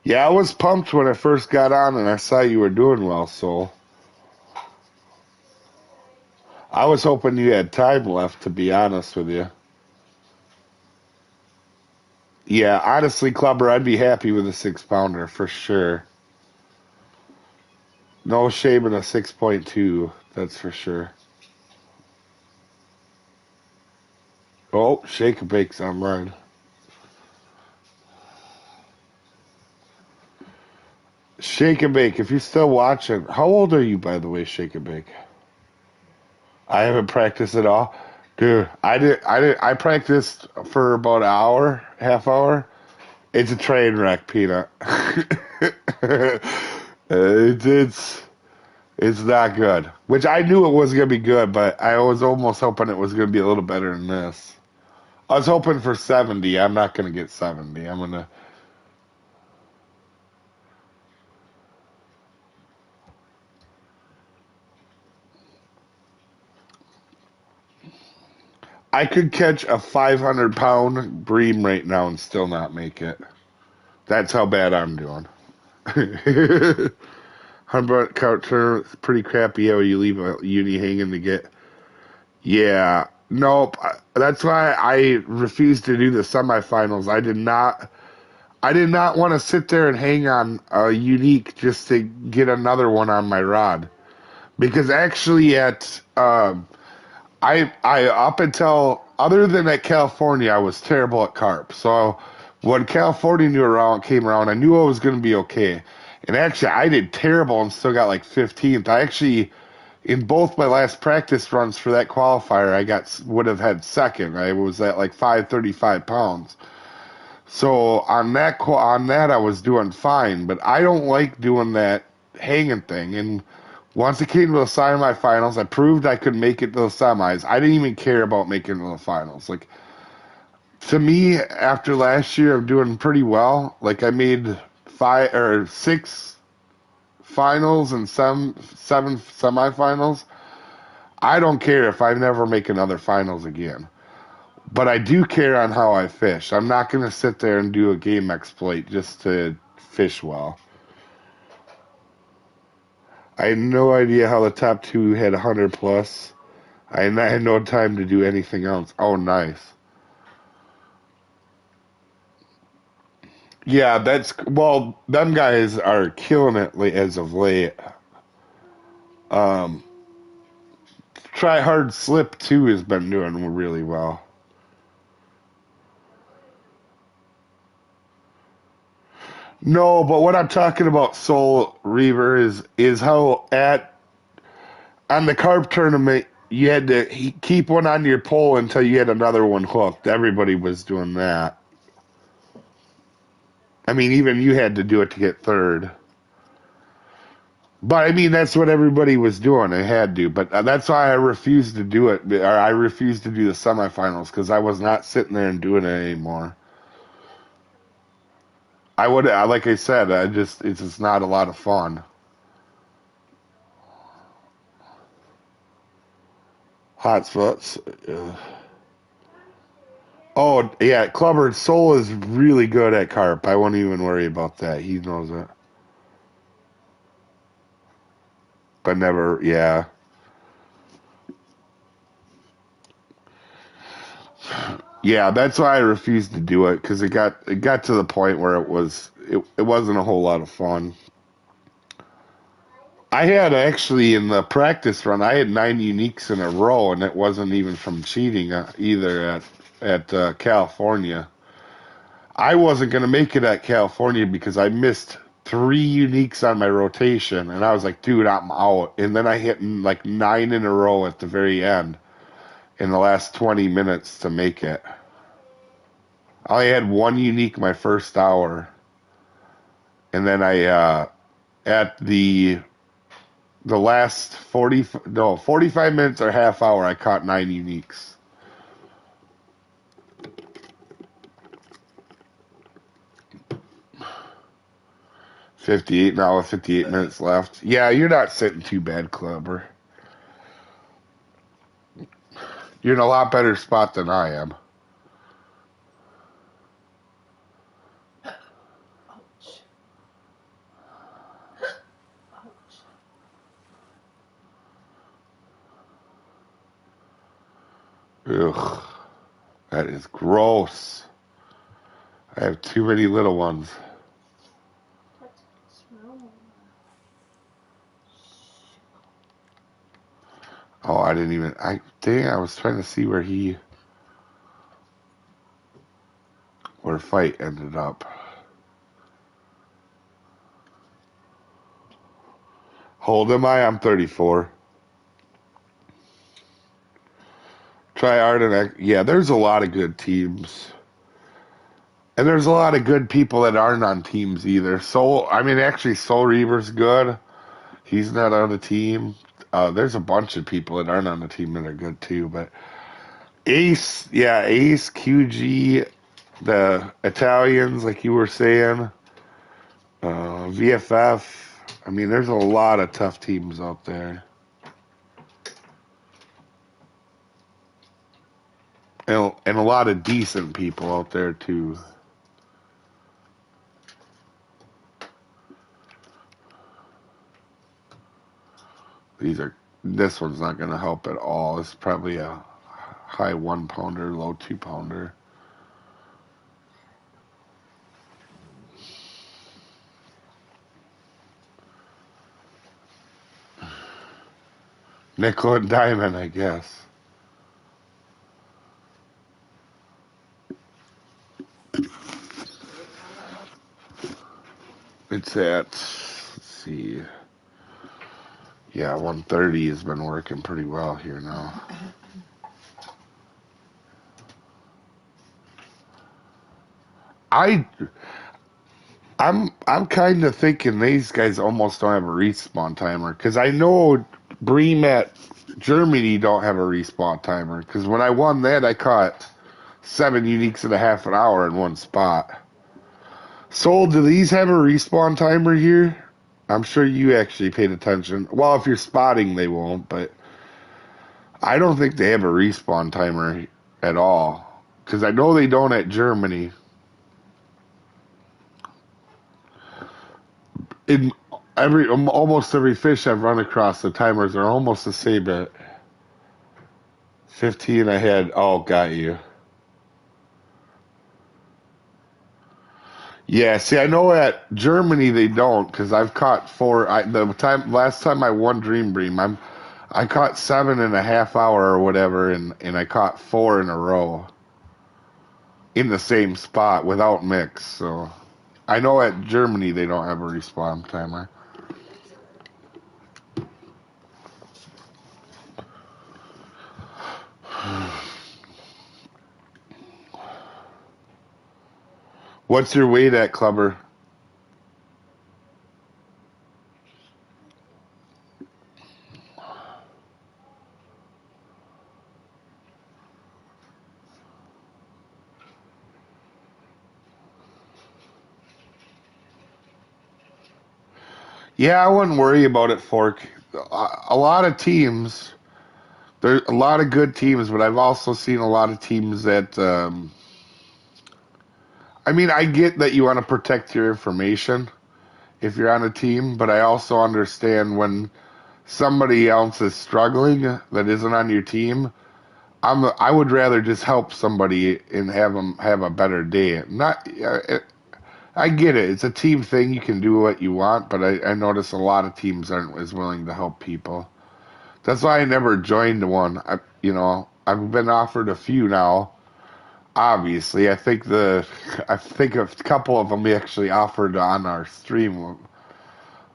Yeah, I was pumped when I first got on and I saw you were doing well, so I was hoping you had time left, to be honest with you. Yeah, honestly, Clubber, I'd be happy with a 6 pounder for sure. No shame in a 6.2, that's for sure. Oh, Shake and Bake's online. Shake and Bake, if you're still watching, how old are you, by the way, Shake and Bake? I haven't practiced at all. Dude, I practiced for about an hour, half hour. It's a train wreck, Peanut. It's it's not good. Which I knew it was gonna be good, but I was almost hoping it was gonna be a little better than this. I was hoping for 70. I'm not gonna get 70. I'm gonna. I could catch a 500-pound bream right now and still not make it. That's how bad I'm doing. 100 count turn, pretty crappy how you leave a uni hanging to get. Yeah, nope. That's why I refused to do the semifinals. I did not want to sit there and hang on a unique just to get another one on my rod. Because actually, I up until other than at California, I was terrible at carp. So when California came around, I knew I was going to be okay. And actually, I did terrible and still got like 15th. I actually, in both my last practice runs for that qualifier, would have had second. I was at like 535 pounds. So on that I was doing fine, but I don't like doing that hanging thing. And once it came to the semifinals, I proved I could make it to the semis. I didn't even care about making it to the finals. Like to me, after last year, I'm doing pretty well. Like I made 6 finals and some 7 semifinals. I don't care if I never make another finals again. But I do care on how I fish. I'm not going to sit there and do a game exploit just to fish well. I had no idea how the top 2 had 100 plus. I had no time to do anything else. Oh, nice. Yeah, well, them guys are killing it as of late. Um, Try Hard Slip too has been doing really well. No, but what I'm talking about, Soul Reaver, is how at on the carp tournament you had to keep one on your pole until you had another one hooked. Everybody was doing that. I mean, even you had to do it to get third. But I mean, that's what everybody was doing. I had to, but that's why I refused to do it. Or I refused to do the semifinals because I was not sitting there and doing it anymore. I would, like I said, it's just not a lot of fun. Hotspots. Oh yeah, Clubber Soul is really good at carp. I won't even worry about that. He knows it, but never. Yeah, yeah. That's why I refused to do it because it got to the point where it wasn't a whole lot of fun. I had actually in the practice run, I had 9 uniques in a row, and it wasn't even from cheating either at California. I wasn't going to make it at California because I missed 3 uniques on my rotation, and I was like, dude, I'm out. And then I hit like 9 in a row at the very end in the last 20 minutes to make it. I only had 1 unique my first hour, and then I at the last 45 minutes or half hour, I caught 9 uniques. 58 now with 58 minutes left. Yeah, you're not sitting too bad, Clubber. You're in a lot better spot than I am. Ouch. Ugh, that is gross. I have too many little ones. What's it smell? Oh, I didn't even. Dang, I was trying to see where fight ended up. How old am I? I'm 34. Try Arden. Yeah, there's a lot of good teams. And there's a lot of good people that aren't on teams either. Actually, Soul Reaver's good. He's not on the team. There's a bunch of people that aren't on the team that are good too. But Ace, QG, the Italians, like you were saying, VFF. I mean, there's a lot of tough teams out there. And a lot of decent people out there too. This one's not going to help at all. It's probably a high 1-pounder, low 2-pounder. Nickel and diamond, I guess. It's at, let's see. Yeah, 130 has been working pretty well here now. I'm kind of thinking these guys almost don't have a respawn timer because I know Bream at Germany don't have a respawn timer because when I won that I caught 7 uniques in a half an hour in one spot. Soul, do these have a respawn timer here? I'm sure you actually paid attention. Well, if you're spotting, they won't, but I don't think they have a respawn timer at all because I know they don't at Germany. In almost every fish I've run across, the timers are almost the same at 15 ahead. Oh, got you. Yeah, see, I know at Germany they don't because I've caught 4. Last time I won Dream Bream, I caught 7.5 hour or whatever, and I caught 4 in a row in the same spot without mix. So I know at Germany they don't have a respawn timer. What's your weight at, Clubber? Yeah, I wouldn't worry about it, Fork. A lot of teams, there's a lot of good teams, but I've also seen a lot of teams that, I get that you want to protect your information if you're on a team, but I also understand when somebody else is struggling that isn't on your team. I would rather just help somebody and have them have a better day. I get it. It's a team thing. You can do what you want, but I notice a lot of teams aren't as willing to help people. That's why I never joined one. I've been offered a few now. Obviously, I think a couple of them actually offered on our stream.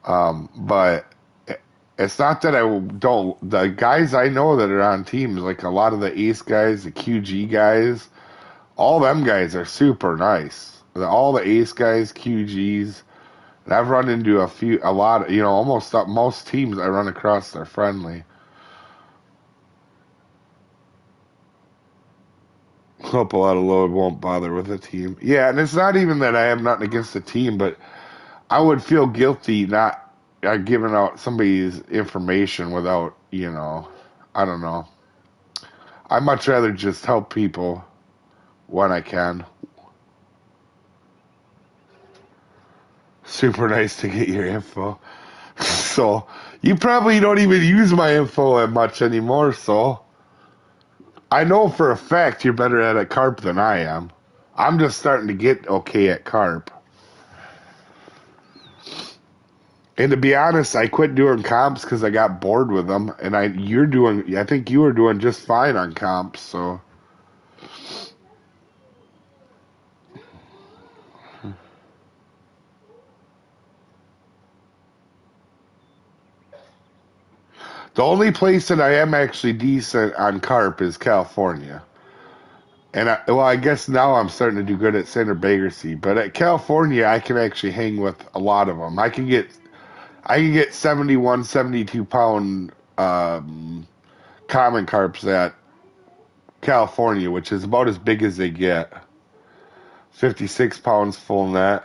But it's not that I don't. The guys I know that are on teams, like a lot of the Ace guys, the QG guys, all them guys are super nice. All the Ace guys, QGs. And I've run into a lot, almost most teams I run across, they're friendly. Hope a lot of load won't bother with a team. Yeah, and it's not even that I have nothing against the team, but I would feel guilty not giving out somebody's information without, I don't know. I'd much rather just help people when I can. Super nice to get your info. So, you probably don't even use my info that much anymore, so. I know for a fact you're better at carp than I am. I'm just starting to get okay at carp. And to be honest, I quit doing comps because I got bored with them. And I think you were doing just fine on comps. So the only place that I am actually decent on carp is California. And I guess now I'm starting to do good at Center Bakersea. But at California, I can actually hang with a lot of them. I can get 71, 72 pound common carps at California, which is about as big as they get. 56 pounds full net.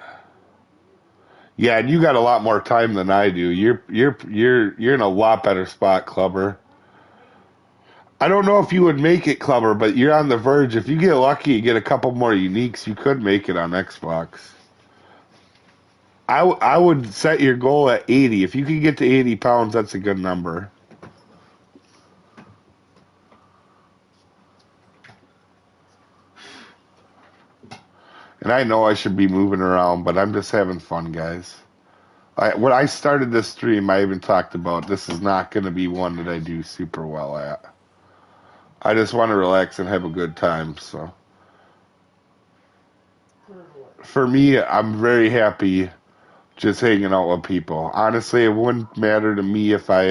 Yeah, and you got a lot more time than I do. You're in a lot better spot, Clubber. I don't know if you would make it, Clubber, but you're on the verge. If you get lucky, you get a couple more uniques, you could make it on Xbox. I would set your goal at 80. If you can get to 80 pounds, that's a good number. And I know I should be moving around, but I'm just having fun, guys. When I started this stream, I even talked about this is not going to be one that I do super well at. I just want to relax and have a good time. So for me, I'm very happy just hanging out with people. Honestly, it wouldn't matter to me if I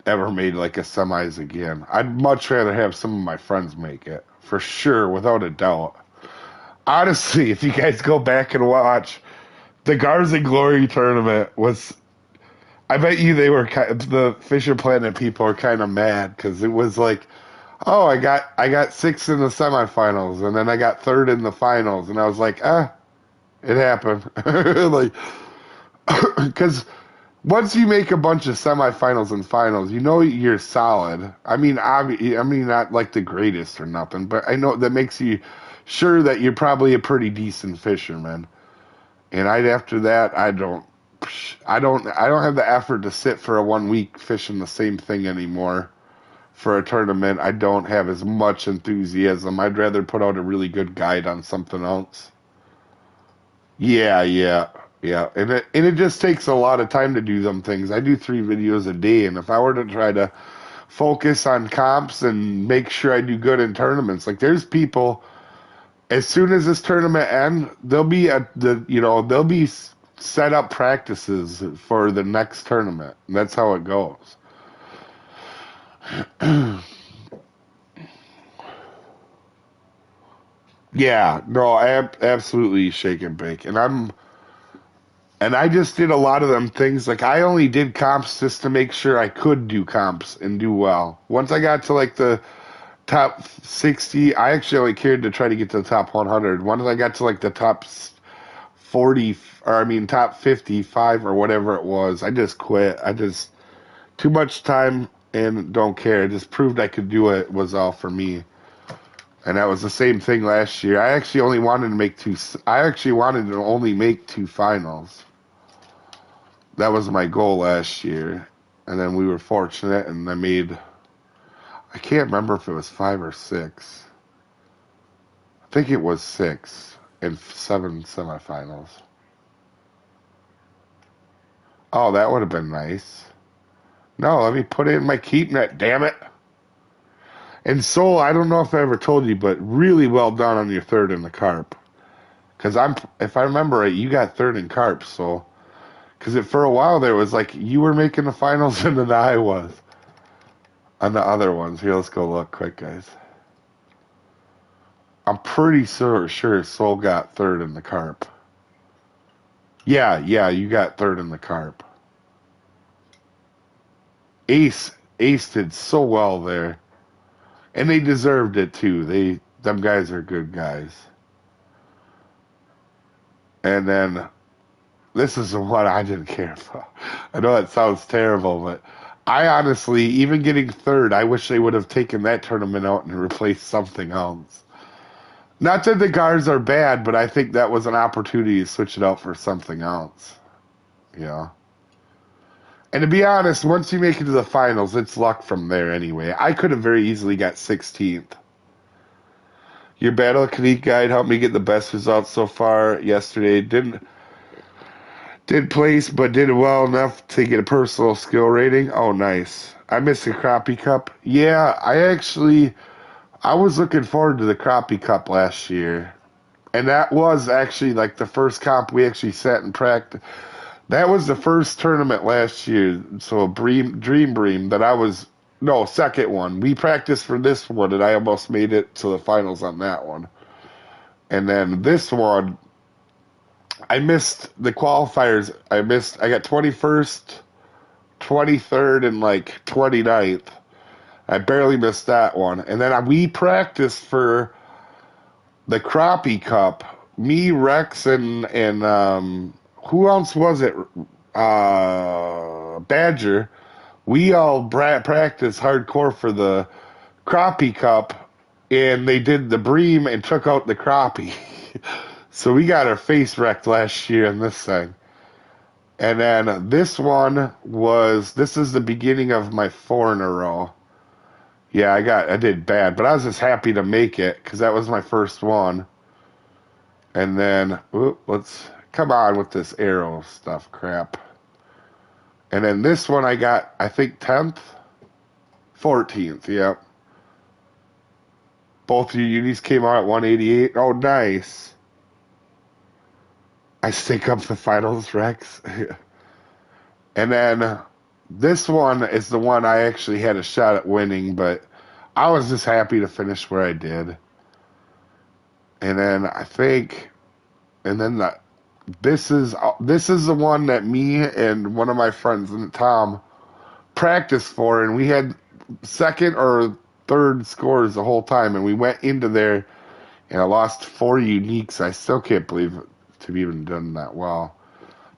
ever made like a semis again. I'd much rather have some of my friends make it for sure, without a doubt. Honestly, if you guys go back and watch the Garza Glory tournament, was I bet you the Fisher Planet people are kind of mad because it was like, oh, I got sixth in the semifinals and then I got third in the finals and I was like, it happened. Like, because once you make a bunch of semifinals and finals, you know you're solid. I mean, not like the greatest or nothing, but I know that makes you sure that you're probably a pretty decent fisherman. And after that, I don't have the effort to sit for a 1 week fishing the same thing anymore. For a tournament, I don't have as much enthusiasm. I'd rather put out a really good guide on something else. Yeah. And it just takes a lot of time to do them things. I do 3 videos a day, and if I were to try to focus on comps and make sure I do good in tournaments, like there's people. As soon as this tournament ends, they'll be set up practices for the next tournament. And that's how it goes. Yeah, no, I absolutely shake and bake, and I just did a lot of them things. Like I only did comps just to make sure I could do comps and do well. Once I got to like the top 60, I actually only cared to try to get to the top 100. Once I got to like the top 40, or I mean top 55 or whatever it was, I just quit. I just too much time and don't care. It just proved I could do it was all for me. And that was the same thing last year. I actually only wanted to make two. I actually wanted to only make 2 finals. That was my goal last year. And then we were fortunate, and I can't remember if it was 5 or 6. I think it was 6 in 7 semifinals. Oh, that would have been nice. No, let me put it in my keep net, damn it. And Soul, I don't know if I ever told you, but really well done on your third in the carp. Because if I remember right, you got third in carp, Soul. Because for a while there was like you were making the finals and then I was on the other ones. Here, let's go look quick, guys. I'm pretty sure Soul got third in the carp. Yeah, you got third in the carp. Ace did so well there. And they deserved it too. Them guys are good guys. And then this is the one I didn't care for. I know that sounds terrible, but I honestly, even getting third, I wish they would have taken that tournament out and replaced something else. Not that the guards are bad, but I think that was an opportunity to switch it out for something else. Yeah. And to be honest, once you make it to the finals, it's luck from there anyway. I could have very easily got 16th. Your battle technique guide helped me get the best results so far yesterday. Did place, but did well enough to get a personal skill rating. Oh, nice. I missed the Crappie Cup. Yeah, I was looking forward to the Crappie Cup last year. And that was actually like the first comp we actually sat and practiced. That was the first tournament last year. So Dream Bream that I was, no, second one. We practiced for this one and I almost made it to the finals on that one. And then this one, I missed the qualifiers. I got 21st, 23rd, and like 29th. I barely missed that one. And then we practiced for the Crappie Cup. Me, Rex, and who else was it? Badger. We all practiced hardcore for the Crappie Cup, and they did the Bream and took out the Crappie. So we got our face wrecked last year in this thing. And then this is the beginning of my 4 in a row. Yeah, I did bad, but I was just happy to make it because that was my first one. And then, let's come on with this arrow stuff crap. And then this one I got, I think 10th, 14th. Yep. Both your unis came out at 188. Oh, nice. I stake up the finals, Rex. And then this one is the one I actually had a shot at winning, but I was just happy to finish where I did. And then this is the one that me and one of my friends, Tom, practiced for, and we had second or third scores the whole time, and we went into there, and I lost 4 uniques. I still can't believe it to be even done that well.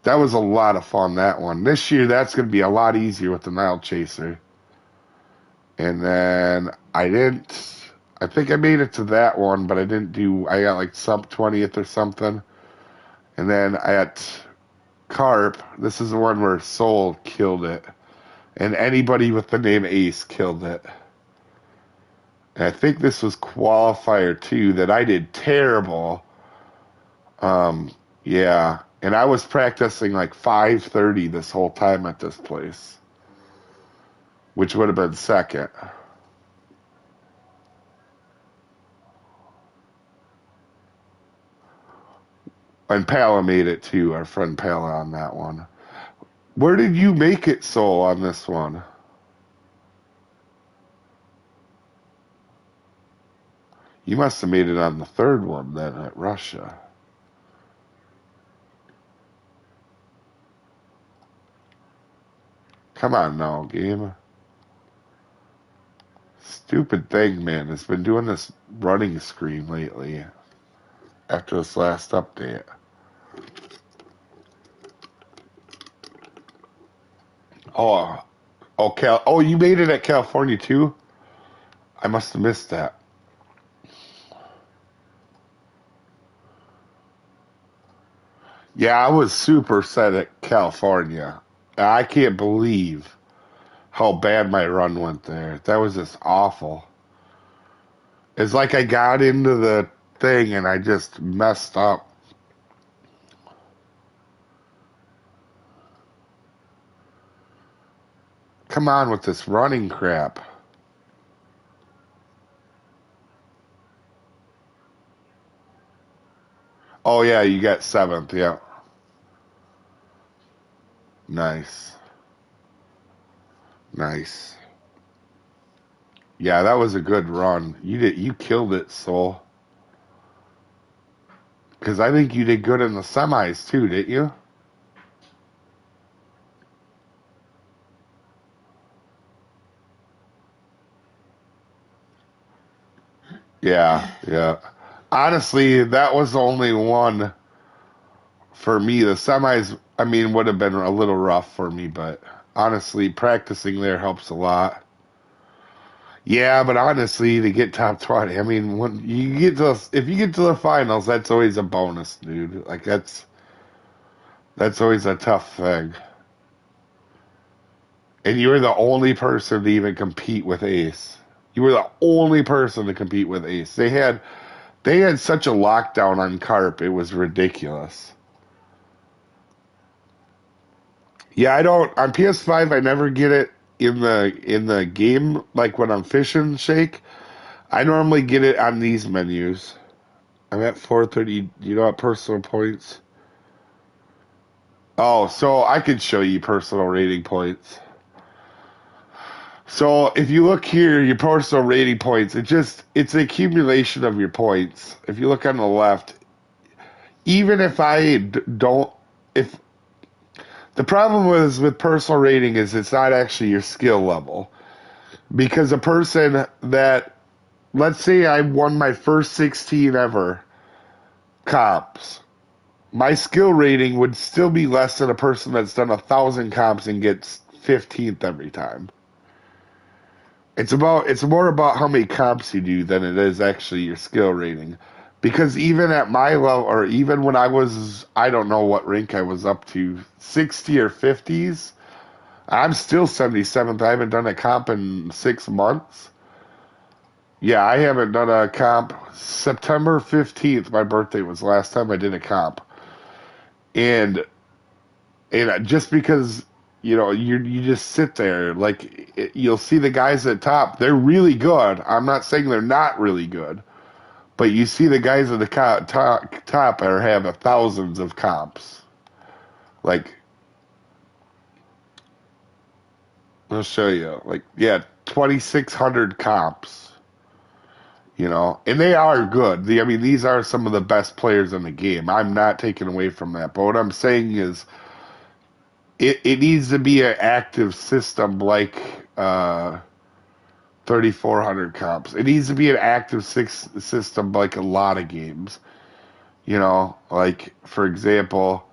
That was a lot of fun, that one. This year, that's going to be a lot easier with the Nile Chaser. And then I think I made it to that one, but I got like sub 20th or something. And then I got Carp. This is the one where Soul killed it. And anybody with the name Ace killed it. And I think this was Qualifier 2 that I did terrible. Yeah. And I was practicing like 5:30 this whole time at this place, which would have been second. And Pala made it too, our friend Pala on that one. Where did you make it, Soul, on this one? You must have made it on the third one then at Russia. Come on now, game. Stupid thing, man. It's been doing this running screen lately after this last update. Oh, you made it at California too? I must have missed that. Yeah, I was super set at California. I can't believe how bad my run went there. That was just awful. It's like I got into the thing and I just messed up. Come on with this running crap. Oh, yeah, you got 7th. Yeah. Nice. Nice. Yeah, that was a good run. You killed it, Soul. Because I think you did good in the semis too, didn't you? Yeah, yeah. Honestly, that was the only one for me. The semis, I mean, would have been a little rough for me, but honestly, practicing there helps a lot. Yeah, but honestly, to get top 20, I mean, when you get to if you get to the finals, that's always a bonus, dude. Like that's always a tough thing. And you were the only person to even compete with Ace. You were the only person to compete with Ace. They had such a lockdown on Carp, it was ridiculous. Yeah, I don't on PS5 I never get it in the game like when I'm fishing shake. I normally get it on these menus. I'm at 430. You know what personal points? Oh, so I could show you personal rating points. So if you look here, your personal rating points, it's an accumulation of your points. If you look on the left, even if don't, if the problem with personal rating is it's not actually your skill level because a person that let's say I won my first 16 ever comps, my skill rating would still be less than a person that's done 1,000 comps and gets 15th every time. It's more about how many comps you do than it is actually your skill rating. Because even at my level, or even when I don't know what rank I was up to, 60 or 50s, I'm still 77th. I haven't done a comp in 6 months. Yeah, I haven't done a comp. September 15th, my birthday was the last time I did a comp. And just because you just sit there you'll see the guys at top, they're really good. I'm not saying they're not really good, but you see the guys at the top are have thousands of comps. Like, I'll show you, like, yeah, 2,600 comps, and they are good. I mean, these are some of the best players in the game. I'm not taking away from that, but what I'm saying is it needs to be an active system like 3,400 comps. It needs to be an active system like a lot of games. Like, for example,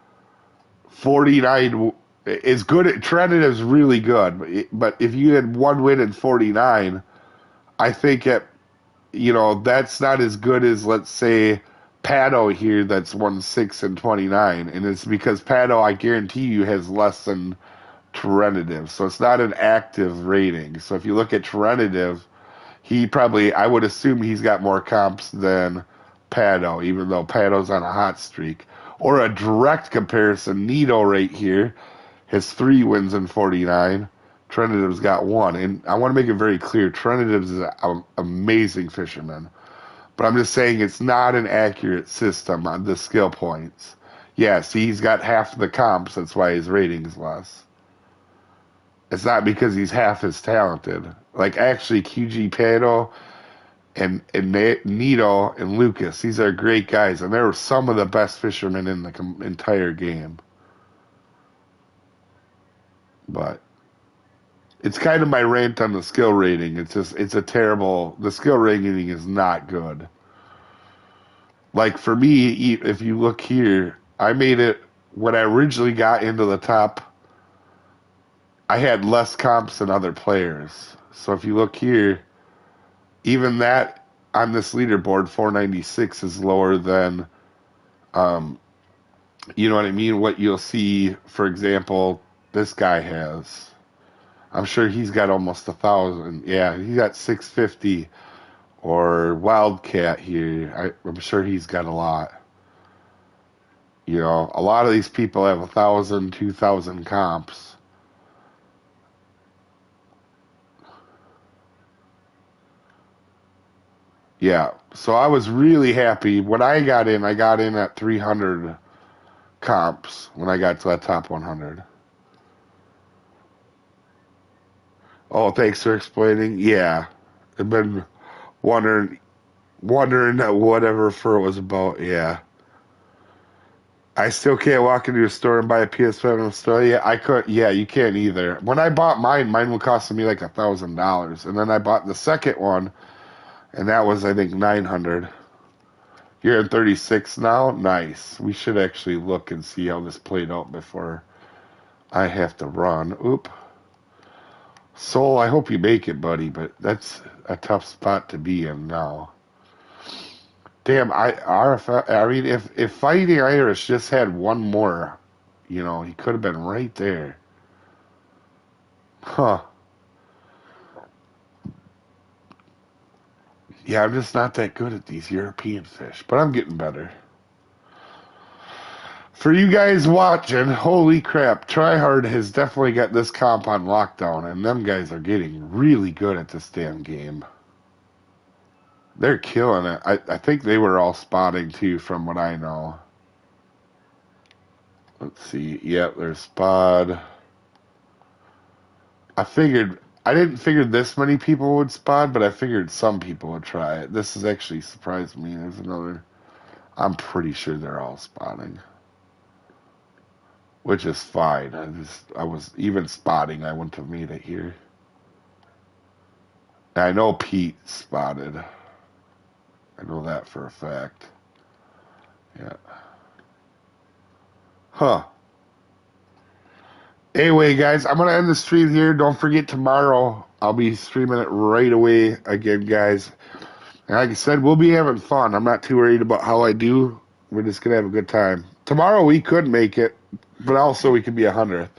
49 is good. Trended is really good, but if you had one win in 49, I think that's not as good as, let's say, Pato here that's won 6 and 29, and it's because Pato, I guarantee you, has less than Terentative, so it's not an active rating. So if you look at Terentative, I would assume he's got more comps than Pato, even though Pato's on a hot streak. Or a direct comparison, Nito right here has 3 wins in 49. Trinitive's got 1. And I want to make it very clear, Trinitive's is an amazing fisherman. But I'm just saying it's not an accurate system on the skill points. Yeah, see, he's got half the comps. That's why his rating's less. It's not because he's half as talented. Like, actually, QG Pato and Nito and Lucas, these are great guys, and they're some of the best fishermen in the entire game. But it's kind of my rant on the skill rating. The skill rating is not good. Like, for me, if you look here, I made it, when I originally got into the top, I had less comps than other players. So if you look here, even that on this leaderboard, 496 is lower than, you know what I mean? What you'll see, for example, this guy has. I'm sure he's got almost 1,000. Yeah, he got 650. Or Wildcat here. I'm sure he's got a lot. A lot of these people have 1,000, 2,000 comps. Yeah, so I was really happy. When I got in at 300 comps when I got to that top 100. Oh, thanks for explaining. Yeah, I've been wondering, wondering whatever fur was about. Yeah. I still can't walk into a store and buy a PS5 in Australia. I could, yeah, you can't either. When I bought mine would cost me like $1,000, and then I bought the second one, and that was, I think, 900. You're at 36 now. Nice. We should actually look and see how this played out before I have to run. Oop. Soul, I hope you make it, buddy, but that's a tough spot to be in now. Damn, I mean, if Fighting Irish just had one more, he could have been right there. Huh. Yeah, I'm just not that good at these European fish, but I'm getting better. For you guys watching, holy crap, Tryhard has definitely got this comp on lockdown, and them guys are getting really good at this damn game. They're killing it. I think they were all spotting too, from what I know. Let's see. Yep, there's spot. I didn't figure this many people would spot, but I figured some people would try it. This has actually surprised me. There's another. I'm pretty sure they're all spotting, which is fine. I was even spotting. I wouldn't have made it here. I know Pete spotted. I know that for a fact. Yeah. Huh. Anyway, guys, I'm going to end the stream here. Don't forget tomorrow. I'll be streaming it right away again, guys. And like I said, we'll be having fun. I'm not too worried about how I do. We're just going to have a good time. Tomorrow we could make it, but also we could be 100th.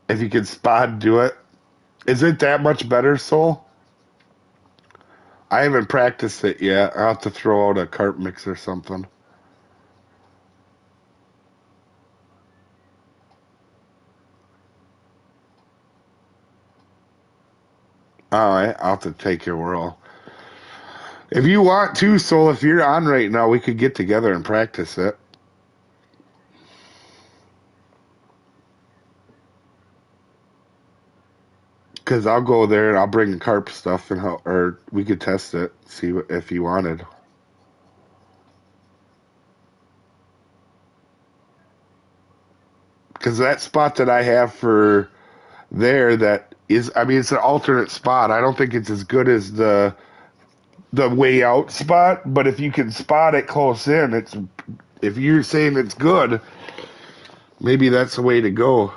If you can spot, do it. Is it that much better, Soul? I haven't practiced it yet. I'll have to throw out a carp mix or something. All right, I'll have to take your whirl. If you want to, Soul, if you're on right now, we could get together and practice it. Because I'll go there and I'll bring carp stuff and or we could test it, see if you wanted. Because that spot that I have for there, that is, I mean, it's an alternate spot. I don't think it's as good as the way out spot, but if you can spot it close in, it's, if you're saying it's good, maybe that's the way to go.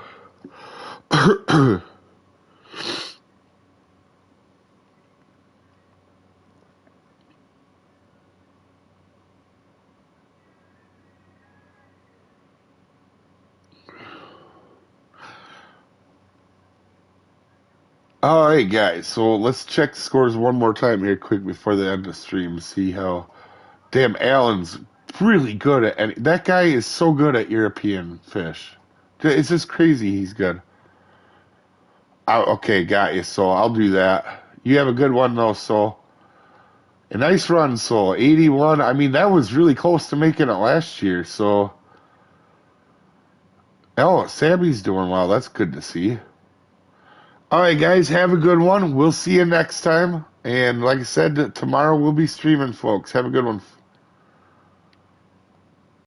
All right, guys. So let's check the scores one more time here, quick, before the end of the stream. See how. Damn, Alan's really good at. And that guy is so good at European fish. It's just crazy. He's good. Okay, got you. So I'll do that. You have a good one though, Soul. A nice run, Soul. 81. I mean, that was really close to making it last year. So, oh, Sammy's doing well. That's good to see. All right, guys, have a good one. We'll see you next time. And like I said, tomorrow we'll be streaming, folks. Have a good one.